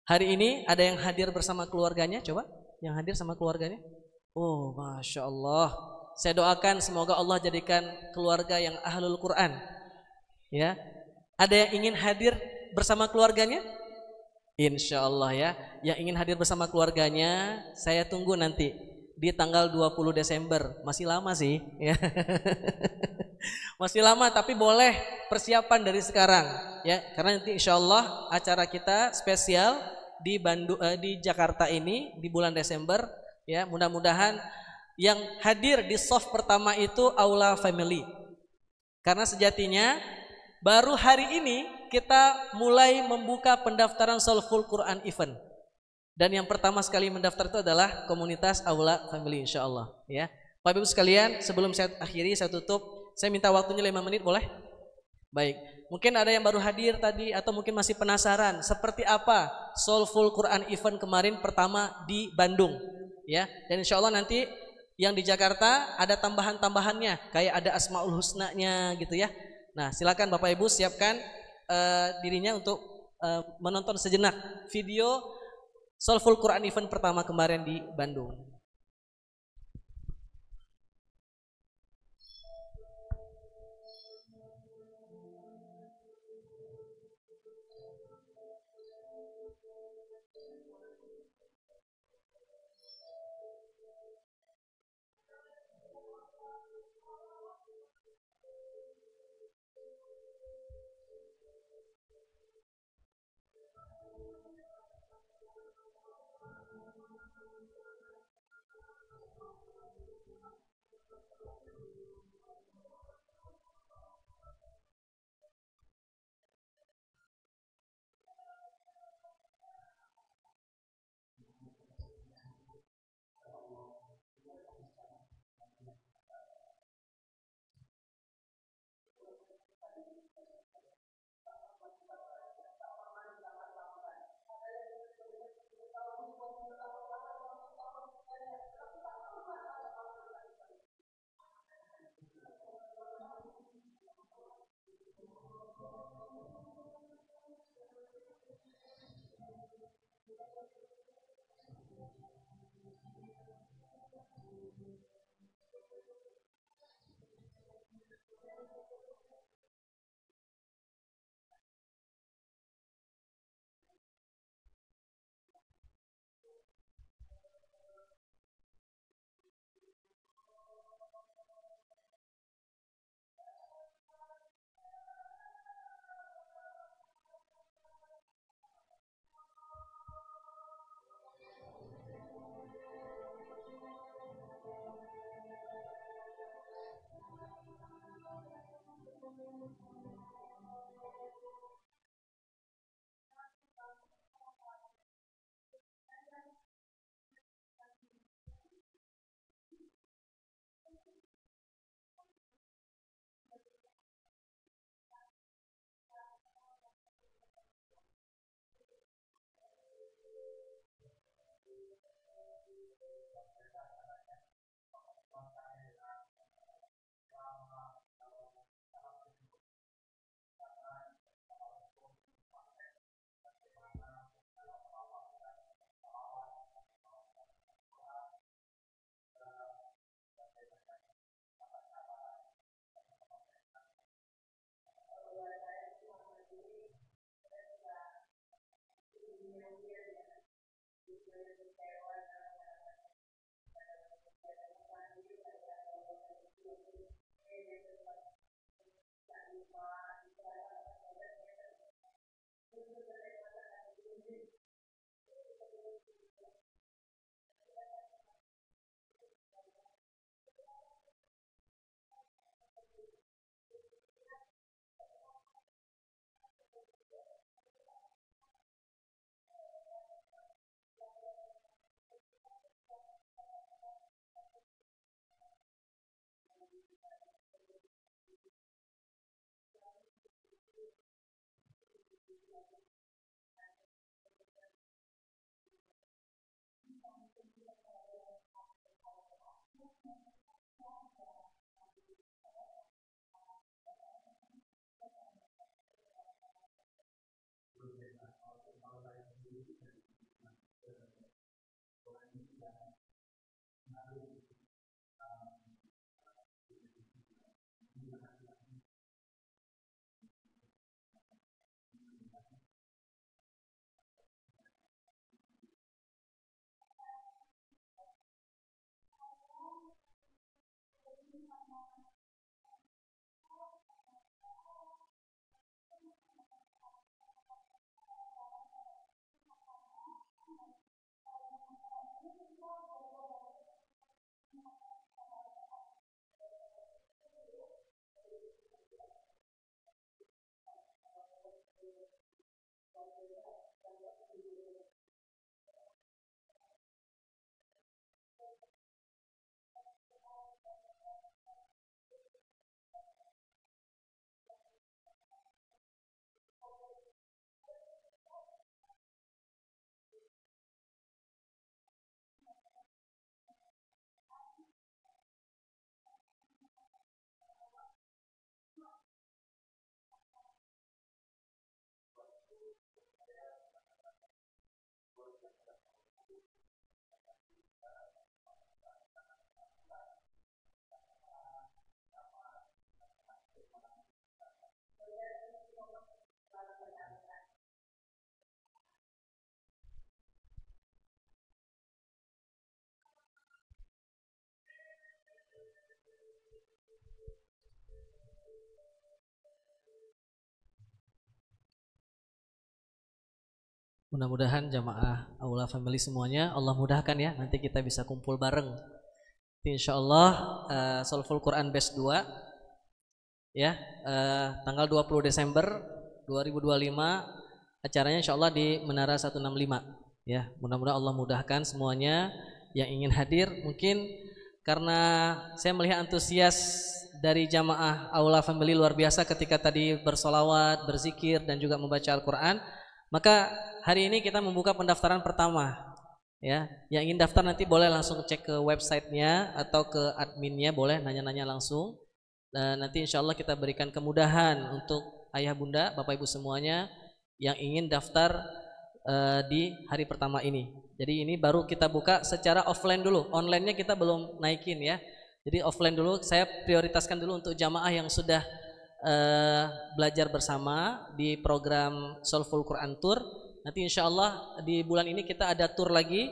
Speaker 3: Hari ini ada yang hadir bersama keluarganya, coba yang hadir sama keluarganya. Oh, Masya Allah. Saya doakan semoga Allah jadikan keluarga yang ahlul Quran. Ya, ada yang ingin hadir bersama keluarganya? Insya Allah ya. Yang ingin hadir bersama keluarganya, saya tunggu nanti di tanggal 20 Desember. Masih lama sih, ya. Masih lama, tapi boleh persiapan dari sekarang ya, karena nanti insya Allah acara kita spesial di di Jakarta ini di bulan Desember ya. Mudah-mudahan yang hadir di soft pertama itu Aula Family, karena sejatinya baru hari ini kita mulai membuka pendaftaran Soulful Quran Event, dan yang pertama sekali mendaftar itu adalah komunitas Aula Family insya Allah ya. Bapak Ibu sekalian, sebelum saya akhiri, saya tutup. Saya minta waktunya 5 menit, boleh? Baik, mungkin ada yang baru hadir tadi atau mungkin masih penasaran seperti apa Soulful Quran Event kemarin pertama di Bandung ya. Dan insya Allah nanti yang di Jakarta ada tambahan-tambahannya, kayak ada Asmaul Husna-nya gitu ya. Nah silakan Bapak Ibu siapkan dirinya untuk menonton sejenak video Soulful Quran Event pertama kemarin di Bandung. Mudah-mudahan jamaah Aula Family semuanya Allah mudahkan ya, nanti kita bisa kumpul bareng. Insya Allah Solful Quran Batch 2 ya, tanggal 20 Desember 2025 acaranya insya Allah di Menara 165 ya. Mudah-mudahan Allah mudahkan semuanya yang ingin hadir. Mungkin karena saya melihat antusias dari jamaah Aula Family luar biasa ketika tadi bersolawat, berzikir dan juga membaca Al-Quran, maka hari ini kita membuka pendaftaran pertama ya. Yang ingin daftar nanti boleh langsung cek ke websitenya atau ke adminnya, boleh nanya-nanya langsung. Dan nanti insya Allah kita berikan kemudahan untuk ayah bunda, bapak ibu semuanya yang ingin daftar di hari pertama ini. Jadi ini baru kita buka secara offline dulu, online-nya kita belum naikin ya. Jadi offline dulu, saya prioritaskan dulu untuk jamaah yang sudah belajar bersama di program Solful Quran Tour. Nanti insya Allah di bulan ini kita ada tour lagi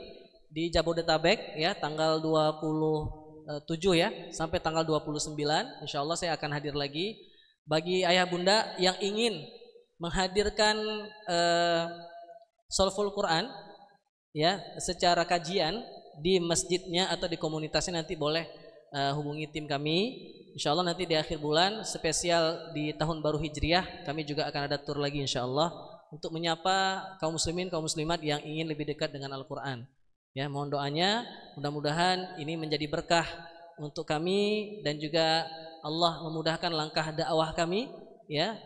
Speaker 3: di Jabodetabek ya, tanggal 27 ya sampai tanggal 29. Insya Allah saya akan hadir lagi. Bagi ayah bunda yang ingin menghadirkan Solful Quran ya secara kajian di masjidnya atau di komunitasnya, nanti boleh hubungi tim kami. Insya Allah nanti di akhir bulan spesial di tahun baru Hijriah kami juga akan ada tour lagi insya Allah untuk menyapa kaum muslimin, kaum muslimat yang ingin lebih dekat dengan Al-Quran ya. Mohon doanya, mudah-mudahan ini menjadi berkah untuk kami dan juga Allah memudahkan langkah dakwah kami ya,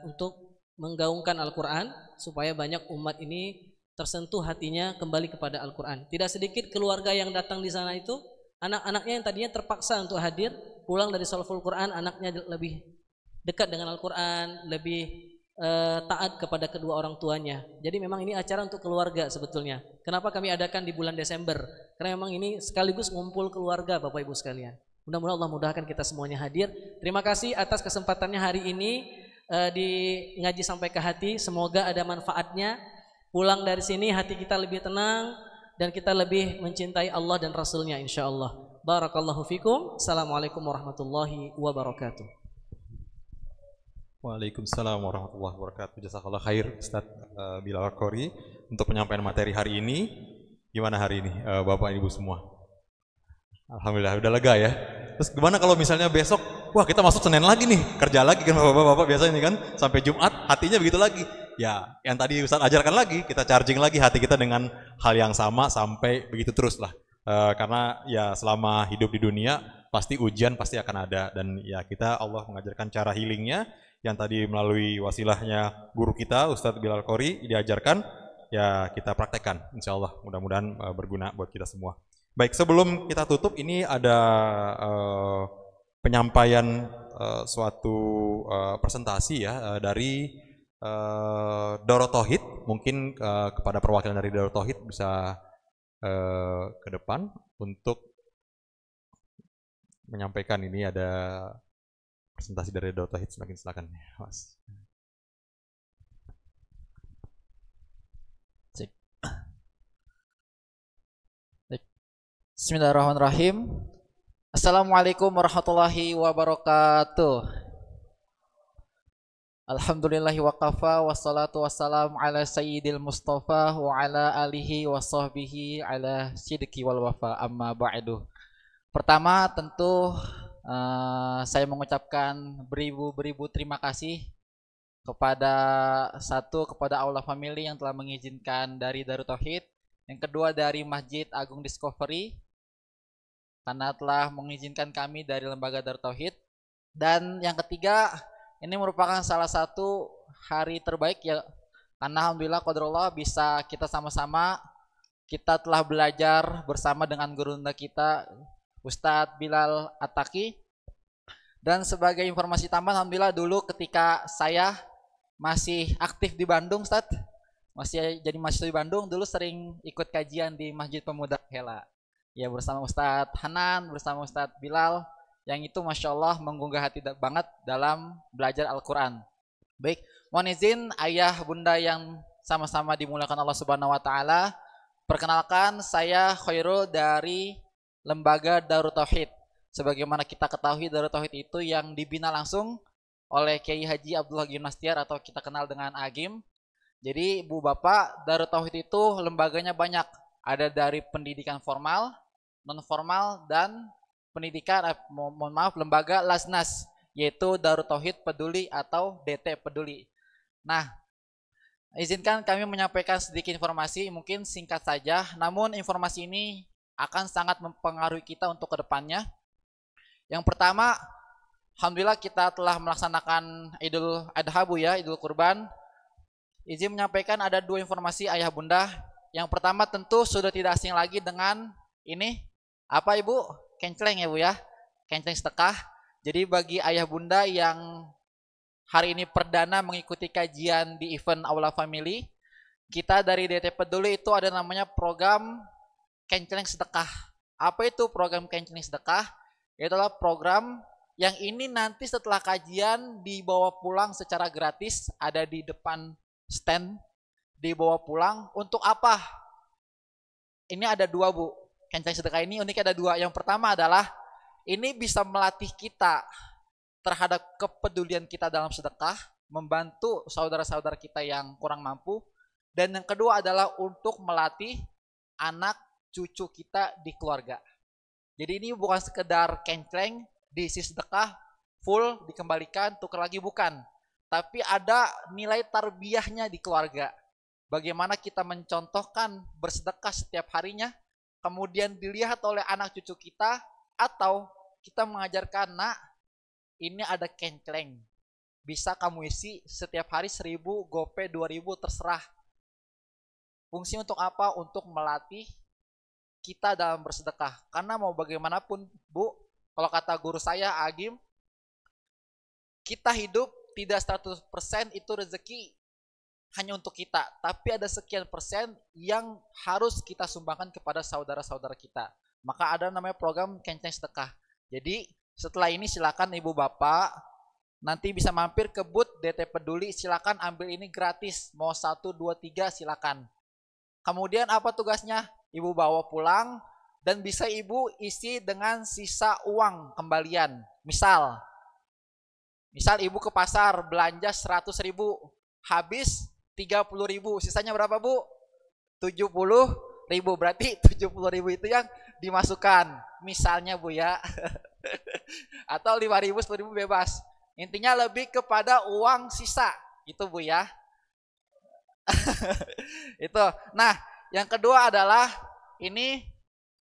Speaker 3: untuk menggaungkan Al-Quran supaya banyak umat ini tersentuh hatinya kembali kepada Al-Quran. Tidak sedikit keluarga yang datang di sana itu anak-anaknya yang tadinya terpaksa untuk hadir, pulang dari Solful Quran anaknya lebih dekat dengan Al-Quran, lebih taat kepada kedua orang tuanya. Jadi memang ini acara untuk keluarga sebetulnya. Kenapa kami adakan di bulan Desember? Karena memang ini sekaligus ngumpul keluarga Bapak Ibu sekalian. Mudah-mudahan Allah mudahkan kita semuanya hadir. Terima kasih atas kesempatannya hari ini di ngaji sampai ke hati. Semoga ada manfaatnya. Pulang dari sini hati kita lebih tenang dan kita lebih mencintai Allah dan Rasulnya insya Allah. Barakallahu fikum. Assalamualaikum warahmatullahi wabarakatuh.
Speaker 1: Waalaikumsalam warahmatullahi wabarakatuh. Jazakallah khair Ustaz Bilal Al-Qori untuk penyampaian materi hari ini. Gimana hari ini Bapak Ibu semua? Alhamdulillah udah lega ya. Terus gimana kalau misalnya besok, wah kita masuk Senin lagi nih, kerja lagi kan Bapak-bapak biasanya kan, sampai Jumat hatinya begitu lagi. Ya, yang tadi Ustaz ajarkan lagi, kita charging lagi hati kita dengan hal yang sama sampai begitu terus lah. Karena ya selama hidup di dunia pasti ujian pasti akan ada, dan ya kita Allah mengajarkan cara healingnya yang tadi melalui wasilahnya guru kita Ustadz Bilal Qori diajarkan, ya kita praktekkan, insya Allah mudah-mudahan berguna buat kita semua. Baik, sebelum kita tutup ini ada penyampaian suatu presentasi ya dari Darut Tauhid. Mungkin kepada perwakilan dari Darut Tauhid bisa ke depan untuk menyampaikan. Ini ada presentasi dari Darut Tauhid, silakan Mas.
Speaker 4: Bismillahirrahmanirrahim. Assalamualaikum warahmatullahi wabarakatuh. Alhamdulillahi wa kafa, wassalatu wassalamu ala sayyidil mustafa wa ala alihi wa sahbihi ala sidqi wal wafa, amma ba'du. Pertama tentu saya mengucapkan beribu-beribu terima kasih kepada Allah Family yang telah mengizinkan dari Darut Tauhid, yang kedua dari Masjid Agung Discovery karena telah mengizinkan kami dari Lembaga Darut Tauhid, dan yang ketiga ini merupakan salah satu hari terbaik ya, karena alhamdulillah qadarullah bisa kita sama-sama, kita telah belajar bersama dengan gurunda kita Ustadz Bilal Ataki. Dan sebagai informasi tambahan, alhamdulillah dulu ketika saya masih aktif di Bandung, Ustadz, masih jadi mahasiswa di Bandung, dulu sering ikut kajian di Masjid Pemuda Hela ya, bersama Ustadz Hanan, bersama Ustadz Bilal, yang itu Masya Allah menggugah hati banget dalam belajar Al-Quran. Baik, mohon izin ayah bunda yang sama-sama dimuliakan Allah Subhanahu Wa Taala, perkenalkan saya Khairul dari Lembaga Darut Tauhid. Sebagaimana kita ketahui, Darut Tauhid itu yang dibina langsung oleh Kiai Haji Abdullah Gimnastiar atau kita kenal dengan Agim. Jadi Bu Bapak, Darut Tauhid itu lembaganya banyak, ada dari pendidikan formal, non formal, dan pendidikan, lembaga Lasnas, yaitu Darut Tauhid Peduli atau DT Peduli. Nah, izinkan kami menyampaikan sedikit informasi, mungkin singkat saja, namun informasi ini akan sangat mempengaruhi kita untuk kedepannya. Yang pertama, alhamdulillah kita telah melaksanakan Idul Adha Bu ya, Idul Kurban. Izin menyampaikan ada dua informasi ayah bunda. Yang pertama tentu sudah tidak asing lagi dengan ini, apa Ibu? Kenceleng ya Bu ya, kenceleng sedekah. Jadi bagi ayah bunda yang hari ini perdana mengikuti kajian di event Aula Family, kita dari DT Peduli itu ada namanya program kenceleng sedekah. Apa itu program kenceleng sedekah? Itu adalah program yang ini nanti setelah kajian dibawa pulang secara gratis, ada di depan stand, dibawa pulang. Untuk apa? Ini ada dua Bu. Kenceleng sedekah ini unik, ada dua. Yang pertama adalah ini bisa melatih kita terhadap kepedulian kita dalam sedekah, membantu saudara-saudara kita yang kurang mampu. Dan yang kedua adalah untuk melatih anak cucu kita di keluarga. Jadi ini bukan sekedar kenceleng diisi sedekah full dikembalikan tukar lagi, bukan. Tapi ada nilai tarbiyahnya di keluarga. Bagaimana kita mencontohkan bersedekah setiap harinya, kemudian dilihat oleh anak cucu kita, atau kita mengajarkan, nak, ini ada kenceleng, bisa kamu isi setiap hari 1000, gope 2000, terserah. Fungsi untuk apa? Untuk melatih kita dalam bersedekah. Karena mau bagaimanapun Bu, kalau kata guru saya Agim, kita hidup tidak 100% itu rezeki hanya untuk kita, tapi ada sekian persen yang harus kita sumbangkan kepada saudara-saudara kita. Maka ada namanya program kenceleng sedekah. Jadi setelah ini silakan Ibu Bapak nanti bisa mampir ke booth DT Peduli, silakan ambil ini gratis, mau 1, 2, 3 silakan. Kemudian apa tugasnya? Ibu bawa pulang dan bisa Ibu isi dengan sisa uang kembalian. Misal Ibu ke pasar belanja 100.000, habis 30.000, sisanya berapa Bu? 70.000. Berarti 70.000 itu yang dimasukkan, misalnya Bu ya. Atau 5.000, 10.000 bebas. Intinya lebih kepada uang sisa, itu Bu ya. Itu. Nah, yang kedua adalah ini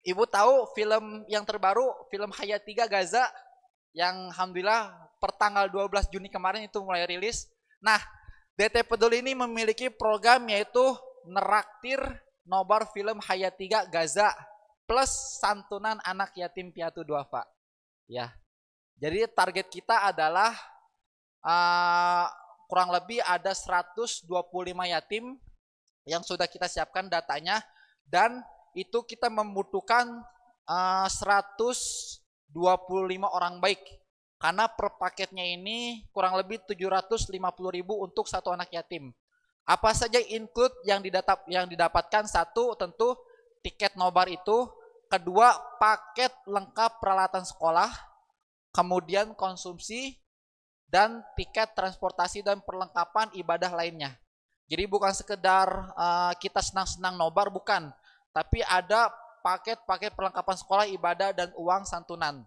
Speaker 4: Ibu tahu film yang terbaru, film Hayat 3 Gaza, yang alhamdulillah per tanggal 12 Juni kemarin itu mulai rilis. Nah, DT Peduli ini memiliki program yaitu neraktir nobar film Hayat 3 Gaza plus santunan anak yatim piatu duafa. Ya. Jadi target kita adalah kurang lebih ada 125 yatim yang sudah kita siapkan datanya, dan itu kita membutuhkan 125 orang baik. Karena per paketnya ini kurang lebih 750.000 untuk satu anak yatim. Apa saja include yang didapatkan? Satu, tentu tiket nobar itu. Kedua, paket lengkap peralatan sekolah. Kemudian konsumsi dan tiket transportasi dan perlengkapan ibadah lainnya. Jadi bukan sekedar kita senang-senang nobar, bukan. Tapi ada paket-paket perlengkapan sekolah, ibadah, dan uang santunan.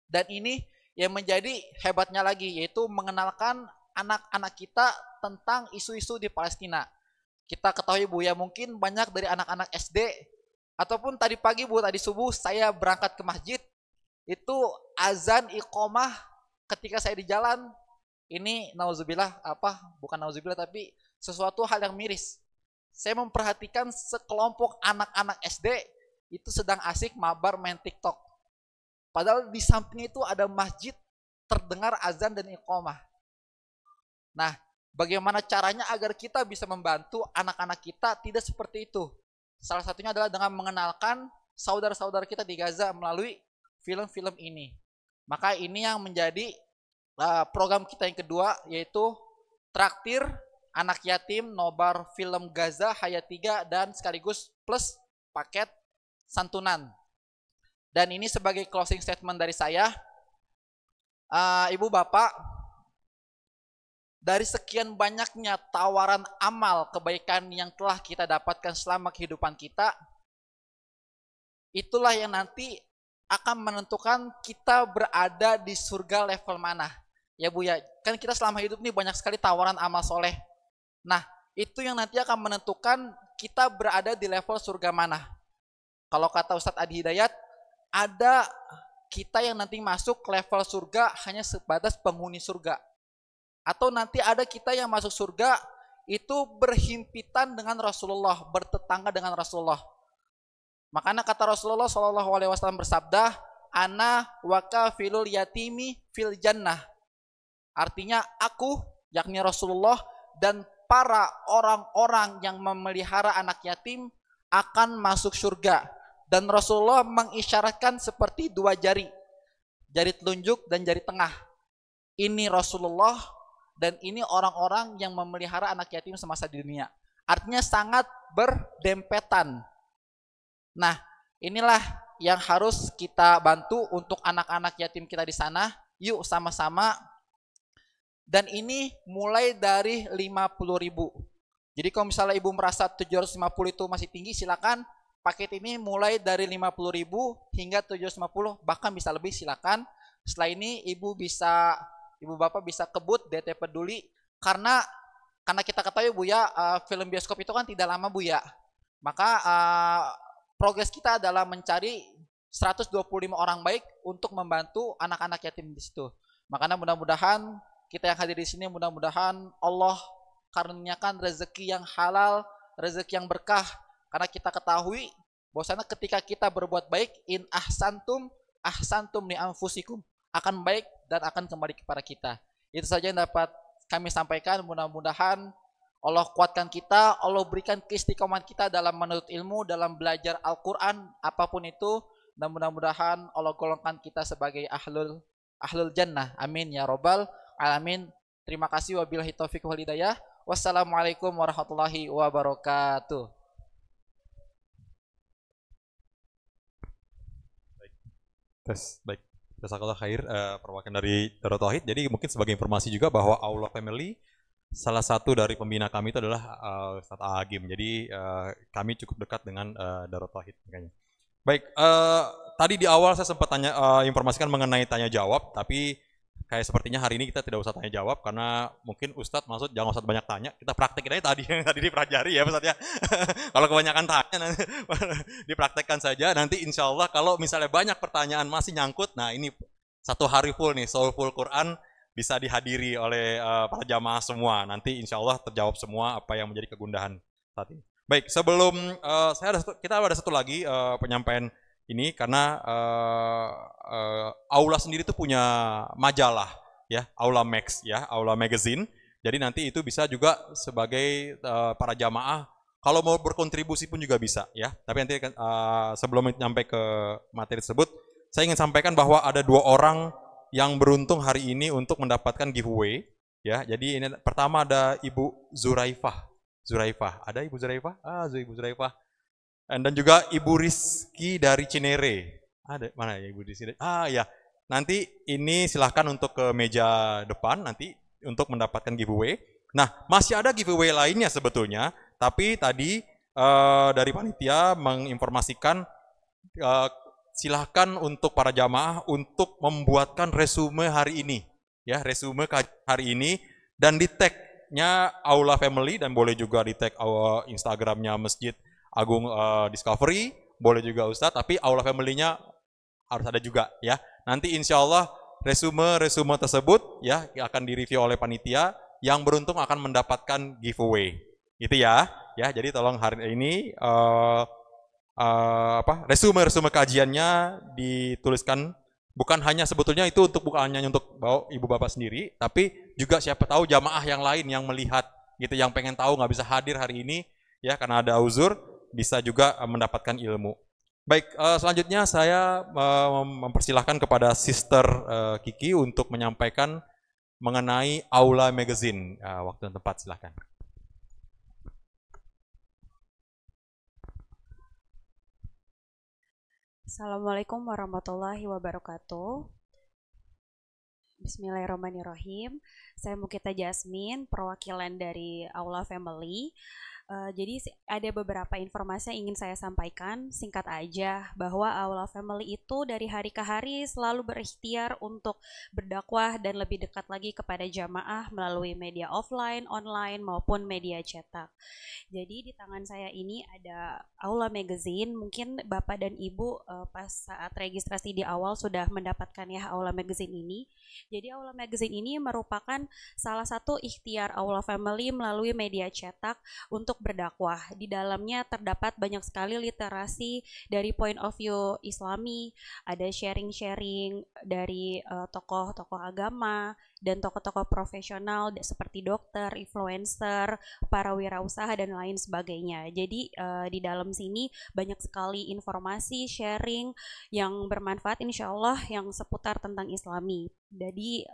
Speaker 4: Dan ini yang menjadi hebatnya lagi, yaitu mengenalkan anak-anak kita tentang isu-isu di Palestina. Kita ketahui Bu ya, mungkin banyak dari anak-anak SD, ataupun tadi pagi Bu, tadi subuh saya berangkat ke masjid, itu azan iqomah ketika saya di jalan, ini nauzubillah, bukan nauzubillah, tapi sesuatu hal yang miris. Saya memperhatikan sekelompok anak-anak SD itu sedang asik mabar main TikTok. Padahal di samping itu ada masjid, terdengar azan dan iqomah. Nah, bagaimana caranya agar kita bisa membantu anak-anak kita tidak seperti itu? Salah satunya adalah dengan mengenalkan saudara-saudara kita di Gaza melalui film-film ini. Maka ini yang menjadi program kita yang kedua, yaitu traktir anak yatim nobar film Gaza Hayat 3 dan sekaligus plus paket santunan. Dan ini sebagai closing statement dari saya, Ibu Bapak, dari sekian banyaknya tawaran amal kebaikan yang telah kita dapatkan selama kehidupan kita, itulah yang nanti akan menentukan kita berada di surga level mana. Ya Bu ya, kan kita selama hidup ini banyak sekali tawaran amal soleh. Nah, itu yang nanti akan menentukan kita berada di level surga mana. Kalau kata Ustadz Adi Hidayat, ada kita yang nanti masuk level surga hanya sebatas penghuni surga. Atau nanti ada kita yang masuk surga itu berhimpitan dengan Rasulullah, bertetangga dengan Rasulullah. Makanya kata Rasulullah SAW bersabda, ana wa kafilul yatimi fil jannah. Artinya aku, yakni Rasulullah, dan para orang-orang yang memelihara anak yatim akan masuk surga. Dan Rasulullah mengisyaratkan seperti dua jari, jari telunjuk dan jari tengah. Ini Rasulullah dan ini orang-orang yang memelihara anak yatim semasa di dunia. Artinya sangat berdempetan. Nah, inilah yang harus kita bantu untuk anak-anak yatim kita di sana. Yuk sama-sama. Dan ini mulai dari 50.000. Jadi kalau misalnya Ibu merasa 750 itu masih tinggi, silakan. Paket ini mulai dari 50.000 hingga 750, bahkan bisa lebih, silakan. Setelah ini Ibu Bapak bisa kebut DT Peduli, karena kita ketahui Bu ya, film bioskop itu kan tidak lama Bu ya. Maka progres kita adalah mencari 125 orang baik untuk membantu anak-anak yatim di situ. Makanya mudah-mudahan kita yang hadir di sini, mudah-mudahan Allah karuniakan rezeki yang halal, rezeki yang berkah. Karena kita ketahui bahwasanya ketika kita berbuat baik, in ahsantum li anfusikum, akan baik dan akan kembali kepada kita. Itu saja yang dapat kami sampaikan. Mudah-mudahan Allah kuatkan kita, Allah berikan keistiqomahan kita dalam menuntut ilmu, dalam belajar Al-Quran, apapun itu. Dan mudah-mudahan Allah golongkan kita sebagai ahlul jannah. Amin ya robbal alamin. Terima kasih, wabillahi taufiq wal hidayah. Wassalamualaikum warahmatullahi wabarakatuh.
Speaker 1: Baik. Jazakallah khair, perwakilan dari Darut Tauhid. Jadi mungkin sebagai informasi juga bahwa Aula Family, salah satu dari pembina kami itu adalah Ustadz Agim. Jadi kami cukup dekat dengan Darut Tauhid. Baik, tadi di awal saya sempat informasikan mengenai tanya jawab, tapi kayak sepertinya hari ini kita tidak usah tanya jawab karena mungkin Ustadz maksud jangan usah banyak tanya, kita praktekin aja tadi yang tadi dipelajari ya Ustadz ya. Kalau kebanyakan tanya nanti dipraktekkan saja, nanti insya Allah kalau misalnya banyak pertanyaan masih nyangkut, nah ini satu hari full nih, Soulful Quran bisa dihadiri oleh para jamaah semua, nanti insya Allah terjawab semua apa yang menjadi kegundahan saat ini. Baik, sebelum kita ada satu lagi penyampaian ini karena Aula sendiri itu punya majalah ya, Aula Max ya, Aula Magazine. Jadi nanti itu bisa juga sebagai para jamaah kalau mau berkontribusi pun juga bisa ya. Tapi nanti sebelum sampai ke materi tersebut, saya ingin sampaikan bahwa ada 2 orang yang beruntung hari ini untuk mendapatkan giveaway ya. Jadi ini pertama ada Ibu Zuraifah. Ada Ibu Zuraifah? Ibu Zuraifah. Dan juga Ibu Rizky dari Cinere. Ada mana ya Ibu Rizky? Ya. Nanti ini silahkan untuk ke meja depan nanti untuk mendapatkan giveaway. Nah, masih ada giveaway lainnya sebetulnya, tapi tadi dari panitia menginformasikan silahkan untuk para jamaah untuk membuatkan resume hari ini, ya resume hari ini dan di tag-nya Aula Family dan boleh juga di tag Instagramnya Masjid Agung Discovery, boleh juga Ustadz, tapi Aula Family-nya harus ada juga ya. Nanti insya Allah resume tersebut ya akan direview oleh panitia, yang beruntung akan mendapatkan giveaway. Gitu ya. Ya, jadi tolong hari ini resume kajiannya dituliskan, bukan hanya sebetulnya itu bukan hanya untuk ibu bapak sendiri, tapi juga siapa tahu jamaah yang lain yang melihat gitu, yang pengen tahu nggak bisa hadir hari ini ya karena ada uzur, bisa juga mendapatkan ilmu. Baik, selanjutnya saya mempersilahkan kepada Sister Kiki untuk menyampaikan mengenai Aula Magazine. Waktu dan tempat silahkan.
Speaker 5: Assalamualaikum warahmatullahi wabarakatuh. Bismillahirrahmanirrahim. Saya Mukita Jasmine, perwakilan dari Aula Family. Jadi ada beberapa informasi yang ingin saya sampaikan, singkat aja, bahwa Aula Family itu dari hari ke hari selalu berikhtiar untuk berdakwah dan lebih dekat lagi kepada jamaah melalui media offline, online, maupun media cetak. Jadi di tangan saya ini ada Aula Magazine, mungkin Bapak dan Ibu pas saat registrasi di awal sudah mendapatkan ya Aula Magazine ini. Jadi Aula Magazine ini merupakan salah satu ikhtiar Aula Family melalui media cetak untuk berdakwah. Di dalamnya terdapat banyak sekali literasi dari point of view Islami, ada sharing-sharing dari tokoh-tokoh agama dan tokoh-tokoh profesional seperti dokter, influencer, para wirausaha dan lain sebagainya. Jadi di dalam sini banyak sekali informasi sharing yang bermanfaat insya Allah yang seputar tentang Islami. Jadi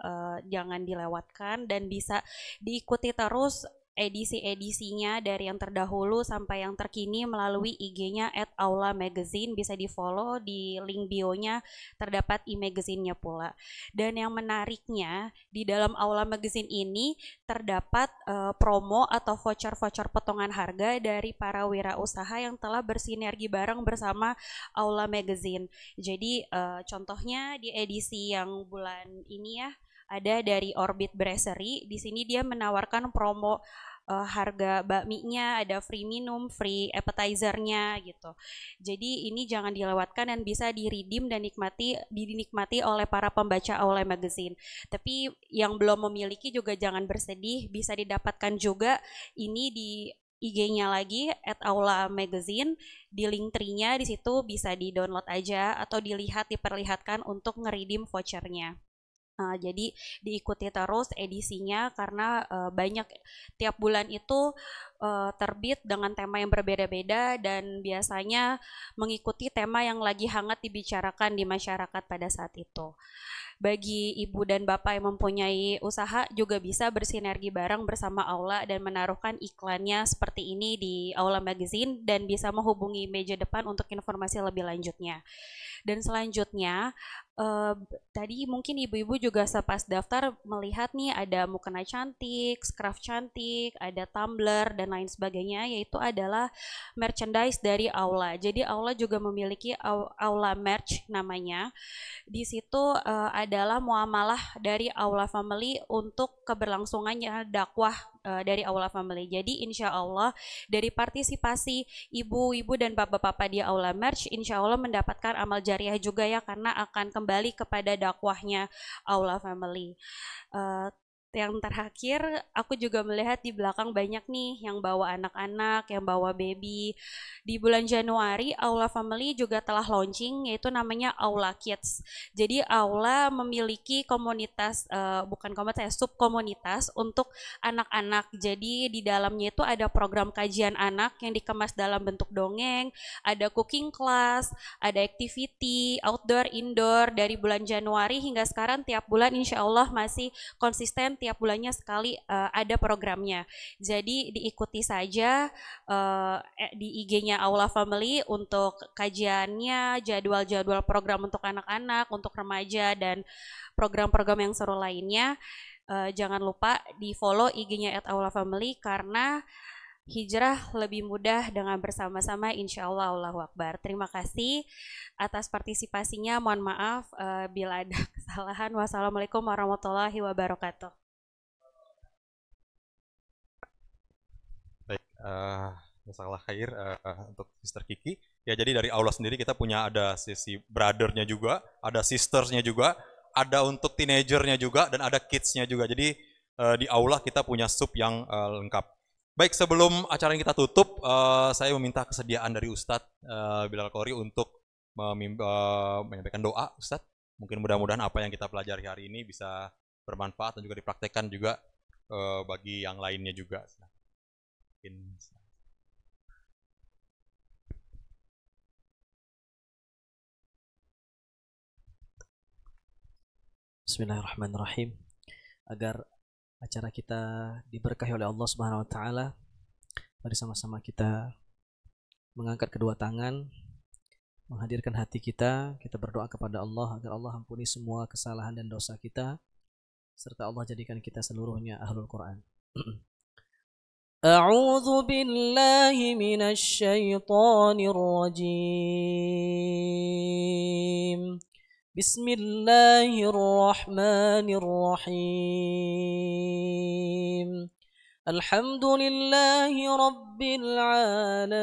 Speaker 5: jangan dilewatkan dan bisa diikuti terus edisi-edisinya dari yang terdahulu sampai yang terkini melalui IG-nya @aula-magazine, bisa di-follow, di link bio-nya terdapat e-magazine-nya pula. Dan yang menariknya di dalam Aula Magazine ini terdapat promo atau voucher-voucher potongan harga dari para wirausaha yang telah bersinergi bareng bersama Aula Magazine. Jadi contohnya di edisi yang bulan ini ya, ada dari Orbit Brasserie. Di sini dia menawarkan promo harga bakminya, ada free minum, free appetizer-nya gitu. Jadi ini jangan dilewatkan dan bisa di-redeem dan dinikmati oleh para pembaca Aula Magazine. Tapi yang belum memiliki juga jangan bersedih, bisa didapatkan juga ini di IG-nya lagi @aula magazine, di link tree-nya di situ bisa di-download aja atau diperlihatkan untuk nge-redeem vouchernya. Jadi diikuti terus edisinya karena banyak tiap bulan itu terbit dengan tema yang berbeda-beda dan biasanya mengikuti tema yang lagi hangat dibicarakan di masyarakat pada saat itu. Bagi ibu dan bapak yang mempunyai usaha juga bisa bersinergi bareng bersama Aula dan menaruhkan iklannya seperti ini di Aula Magazine dan bisa menghubungi meja depan untuk informasi lebih lanjutnya. Dan selanjutnya Tadi mungkin ibu-ibu juga sepas daftar melihat nih ada mukena cantik, scarf cantik, ada tumbler dan lain sebagainya, yaitu adalah merchandise dari aula. Jadi aula juga memiliki aula merch namanya. Di situ adalah muamalah dari Aula Family untuk keberlangsungannya dakwah dari Aula Family. Jadi insya Allah dari partisipasi ibu-ibu dan bapak-bapak di Aula Merch, insya Allah mendapatkan amal jariah juga ya, karena akan kembali kepada dakwahnya Aula Family. Yang terakhir, aku juga melihat di belakang banyak nih yang bawa anak-anak, yang bawa baby. Di bulan Januari, Aula Family juga telah launching, yaitu namanya Aula Kids. Jadi Aula memiliki komunitas, bukan komunitas, subkomunitas untuk anak-anak. Jadi di dalamnya itu ada program kajian anak yang dikemas dalam bentuk dongeng, ada cooking class, ada activity, outdoor, indoor. Dari bulan Januari hingga sekarang tiap bulan insya Allah masih konsisten, tiap bulannya sekali ada programnya. Jadi diikuti saja di IG-nya Aula Family untuk kajiannya, jadwal-jadwal program untuk anak-anak, untuk remaja, dan program-program yang seru lainnya. Jangan lupa di follow IG-nya @aulafamily karena hijrah lebih mudah dengan bersama-sama, insya Allah. Allahu Akbar. Terima kasih atas partisipasinya. Mohon maaf bila ada kesalahan. Wassalamualaikum warahmatullahi wabarakatuh.
Speaker 1: Baik, masalah khair untuk Sister Kiki. Ya, jadi dari Aula sendiri kita punya ada sisi brothernya juga, ada sistersnya juga, ada untuk teenagernya juga, dan ada kidsnya juga. Jadi di Aula kita punya sub yang lengkap. Baik, sebelum acara ini kita tutup, saya meminta kesediaan dari Ustadz Bilal Qori untuk menyampaikan doa, Ustadz. Mungkin mudah-mudahan apa yang kita pelajari hari ini bisa bermanfaat dan juga dipraktekkan juga bagi yang lainnya juga.
Speaker 3: Bismillahirrahmanirrahim. Agar acara kita diberkahi oleh Allah Subhanahu wa taala, mari sama-sama kita mengangkat kedua tangan, menghadirkan hati kita, kita berdoa kepada Allah agar Allah ampuni semua kesalahan dan dosa kita, serta Allah jadikan kita seluruhnya ahlul Quran. A'udzu billahi minasy syaithanir rajim. Bismillahirrahmanirrahim. Alhamdulillahi rabbil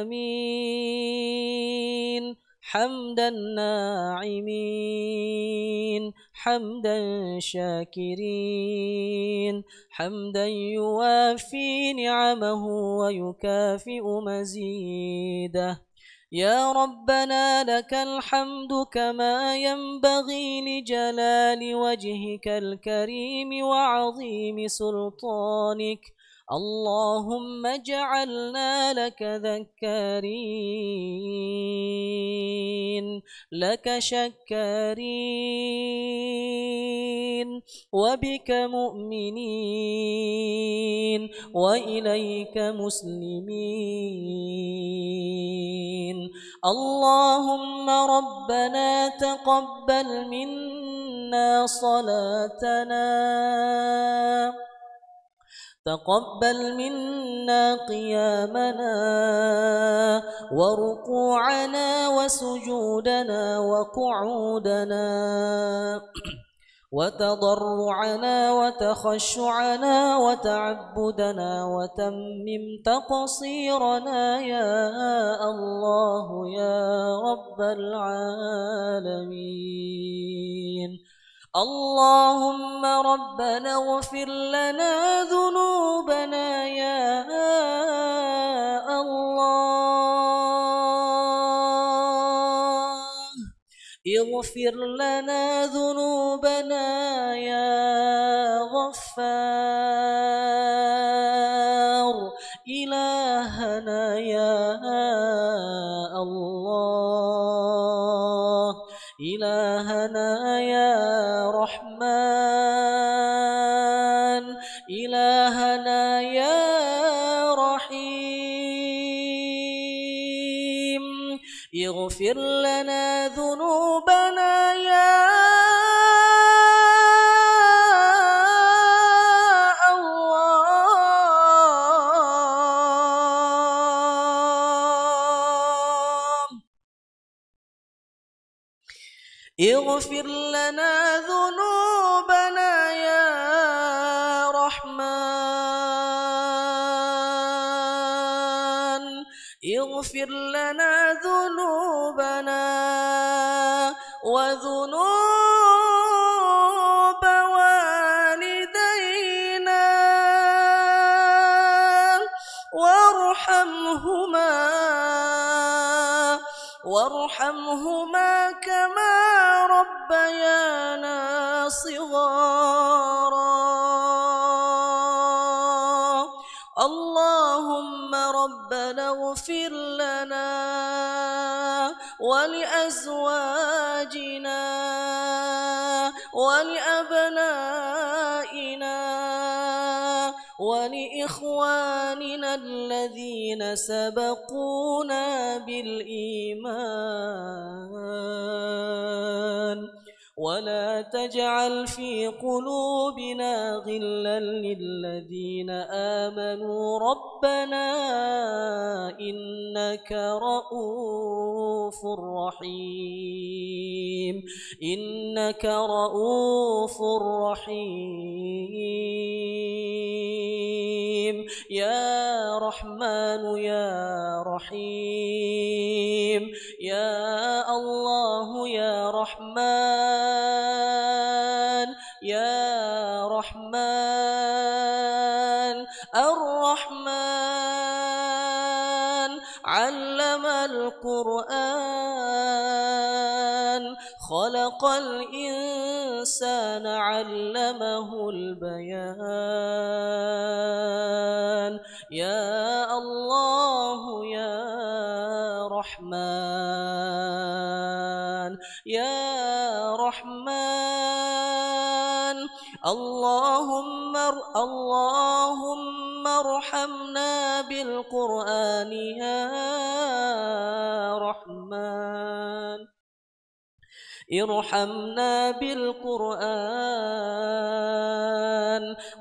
Speaker 3: alamin. حمدا ناعمين حمدا شاكرين حمدا يوافي نعمه ويكافئ مزيده يا ربنا لك الحمد كما ينبغي لجلال وجهك الكريم وعظيم سلطانك اللهم اجعلنا لك ذكارين لك شكارين وبك مؤمنين وإليك مسلمين اللهم ربنا تقبل منا صلاتنا تقبل منا قيامنا وركوعنا وسجودنا وقعودنا وتضرعنا وتخشعنا وتعبدنا وتمم تقصيرنا يا الله يا رب العالمين اللهم ربنا اغفر لنا ذنوبنا يا الله اغفر لنا ذنوبنا يا غفار إلهنا يا الله إلهنا يا رحمن إلهنا يا رحيم اغفر لنا ذنوبنا يا اغفر لنا ذنوبنا يا رحمن اغفر لنا ذنوبنا وذنوب والدينا وارحمهما كما ربيانا صغارا اللهم ربنا اغفر لنا ولأزواجنا ولأبنائنا ولإخواننا الذين سبقونا بالإيمان ولا تجعل في قلوبنا غلا للذين آمنوا ربنا إنك رؤوف رحيم إنك رؤوف رحيم يا رحمن يا رحيم يا الله يا رحمن يا رحمن الرحمن علم القرآن خلق الإنسان علمه البيان يا الله يا رحمن يا رحمن اللهم ارحمنا بالقرآن يا رحمن ارحمنا بالقرآن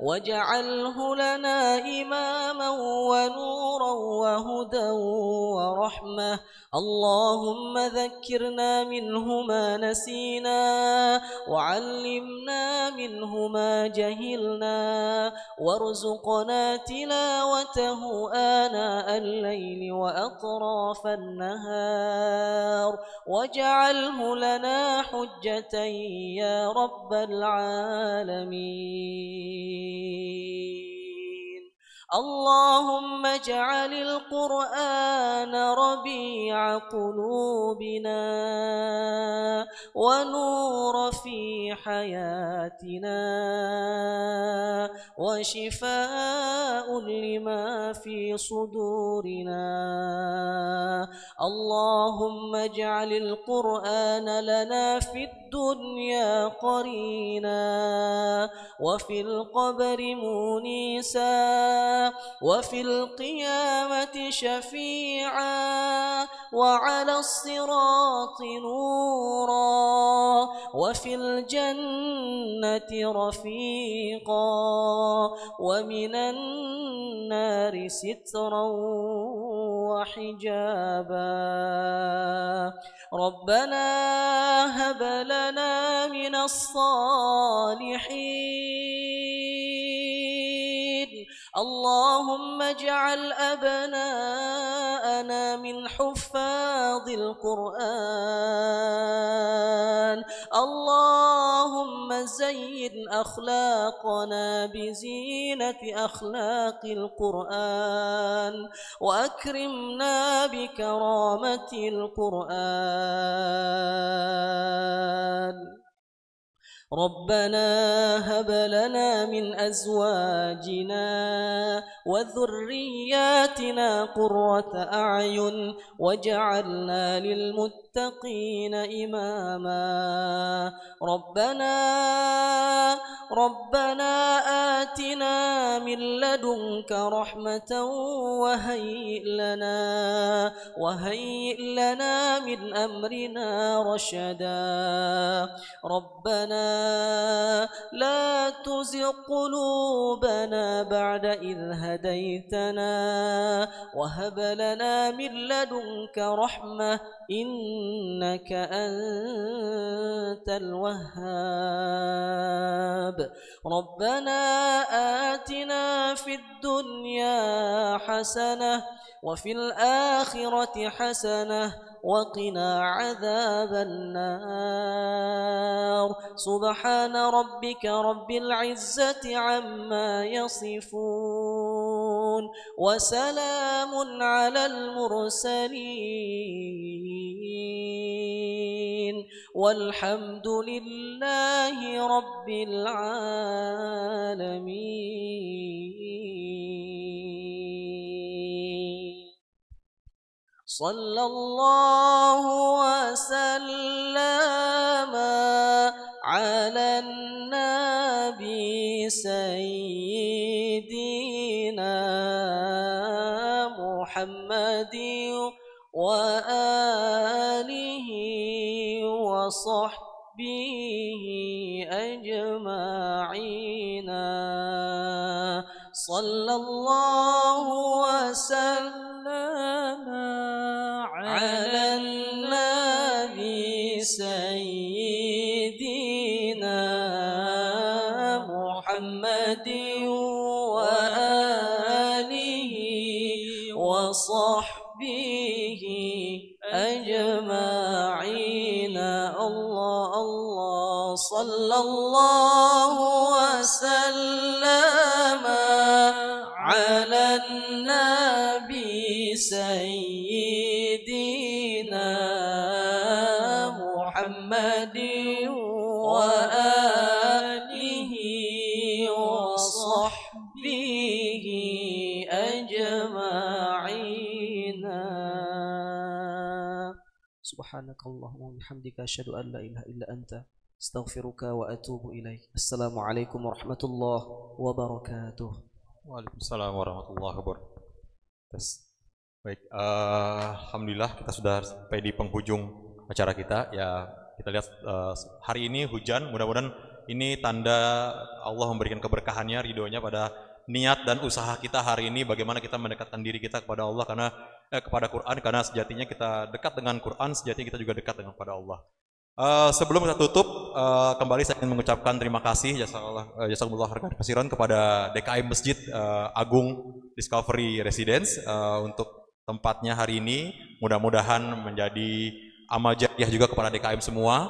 Speaker 3: واجعله لنا إماما ونورا وهدى ورحمة اللهم ذكرنا منه ما نسينا وعلمنا منه ما جهلنا وارزقنا تلاوته آناء الليل وأطراف النهار واجعله لنا حجة يا رب العالمين اللهم اجعل القرآن ربيع قلوبنا ونور في حياتنا وشفاء لما في صدورنا اللهم اجعل القرآن لنا في الدنيا قرينا وفي القبر مونيسا وفي القيامة شفيعا وعلى الصراط نورا وفي الجنة رفيقا ومن النار سترا وحجابا ربنا هب لنا من الصالحين اللهم اجعل أبناءنا من حفاظ القرآن اللهم زين أخلاقنا بزينة أخلاق القرآن وأكرمنا بكرامة القرآن ربنا هب لنا من أزواجنا وذرياتنا قرة أعين واجعلنا للمتقين إماما ربنا آتنا من لدنك رحمة وهيئ لنا من أمرنا رشدا ربنا لا تزغ قلوبنا بعد إذ هديتنا وهب لنا من لدنك رحمة إنك أنت الوهاب ربنا آتنا في الدنيا حسنة وفي الآخرة حسنة وقنا عذاب النار سبحان ربك رب العزة عما يصفون وسلام على المرسلين والحمد لله رب العالمين صلى الله وسلم على النبي سيدنا محمد وآله وصحبه أجمعين صلى الله وسلم على النبي سيدنا محمد وآله وصحبه أجمعين الله الله صلى الله وسلم على النبي سيدنا محمد وآله وصحبه أجمعين سبحانك اللهم وبحمدك أشهد أن لا إله إلا أنت أستغفرك وأتوب إليك السلام عليكم ورحمة الله وبركاته.
Speaker 1: Waalaikumsalam warahmatullahi wabarakatuh. Baik, alhamdulillah kita sudah sampai di penghujung acara kita. Ya, kita lihat hari ini hujan. Mudah-mudahan ini tanda Allah memberikan keberkahannya, ridhonya pada niat dan usaha kita hari ini. Bagaimana kita mendekatkan diri kita kepada Allah kepada Quran, karena sejatinya kita dekat dengan Quran, sejatinya kita juga dekat dengan kepada Allah. Sebelum kita tutup, kembali saya ingin mengucapkan terima kasih jazakumullah khairan katsiran kepada DKM Masjid Agung Discovery Residence untuk tempatnya hari ini. Mudah-mudahan menjadi amal jariah juga kepada DKM semua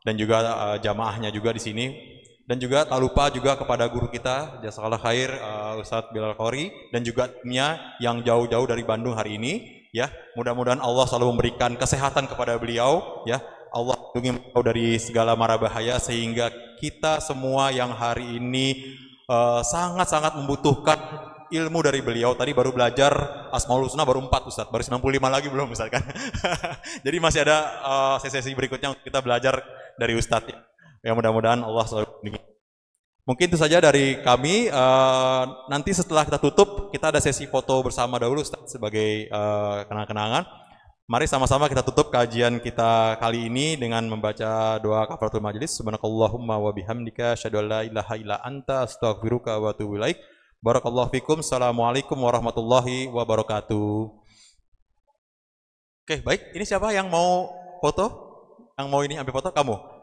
Speaker 1: dan juga jamaahnya juga di sini. Dan juga tak lupa juga kepada guru kita jazakallah khair Ustadz Bilal Qori dan juga timnya yang jauh-jauh dari Bandung hari ini. Ya, mudah-mudahan Allah selalu memberikan kesehatan kepada beliau. Ya, Allah lindungi beliau dari segala mara bahaya sehingga kita semua yang hari ini sangat-sangat membutuhkan ilmu dari beliau. Tadi baru belajar Asmaul Husna baru 4 Ustaz, baru 95 lagi belum Ustaz kan. Jadi masih ada sesi berikutnya untuk kita belajar dari Ustaz. Ya, mudah-mudahan Allah selalu lindungi. Mungkin itu saja dari kami. Nanti setelah kita tutup, kita ada sesi foto bersama dahulu Ustaz sebagai kenang-kenangan. Mari sama-sama kita tutup kajian kita kali ini dengan membaca doa kafaratul majelis. Subhanakallahumma wa bihamdika asyhadu an la ilaha illa anta astaghfiruka wa atubu ilaik. Barakallahu fikum. Assalamualaikum warahmatullahi wabarakatuh. Oke, baik. Ini siapa yang mau foto? Yang mau ini ambil foto? Kamu?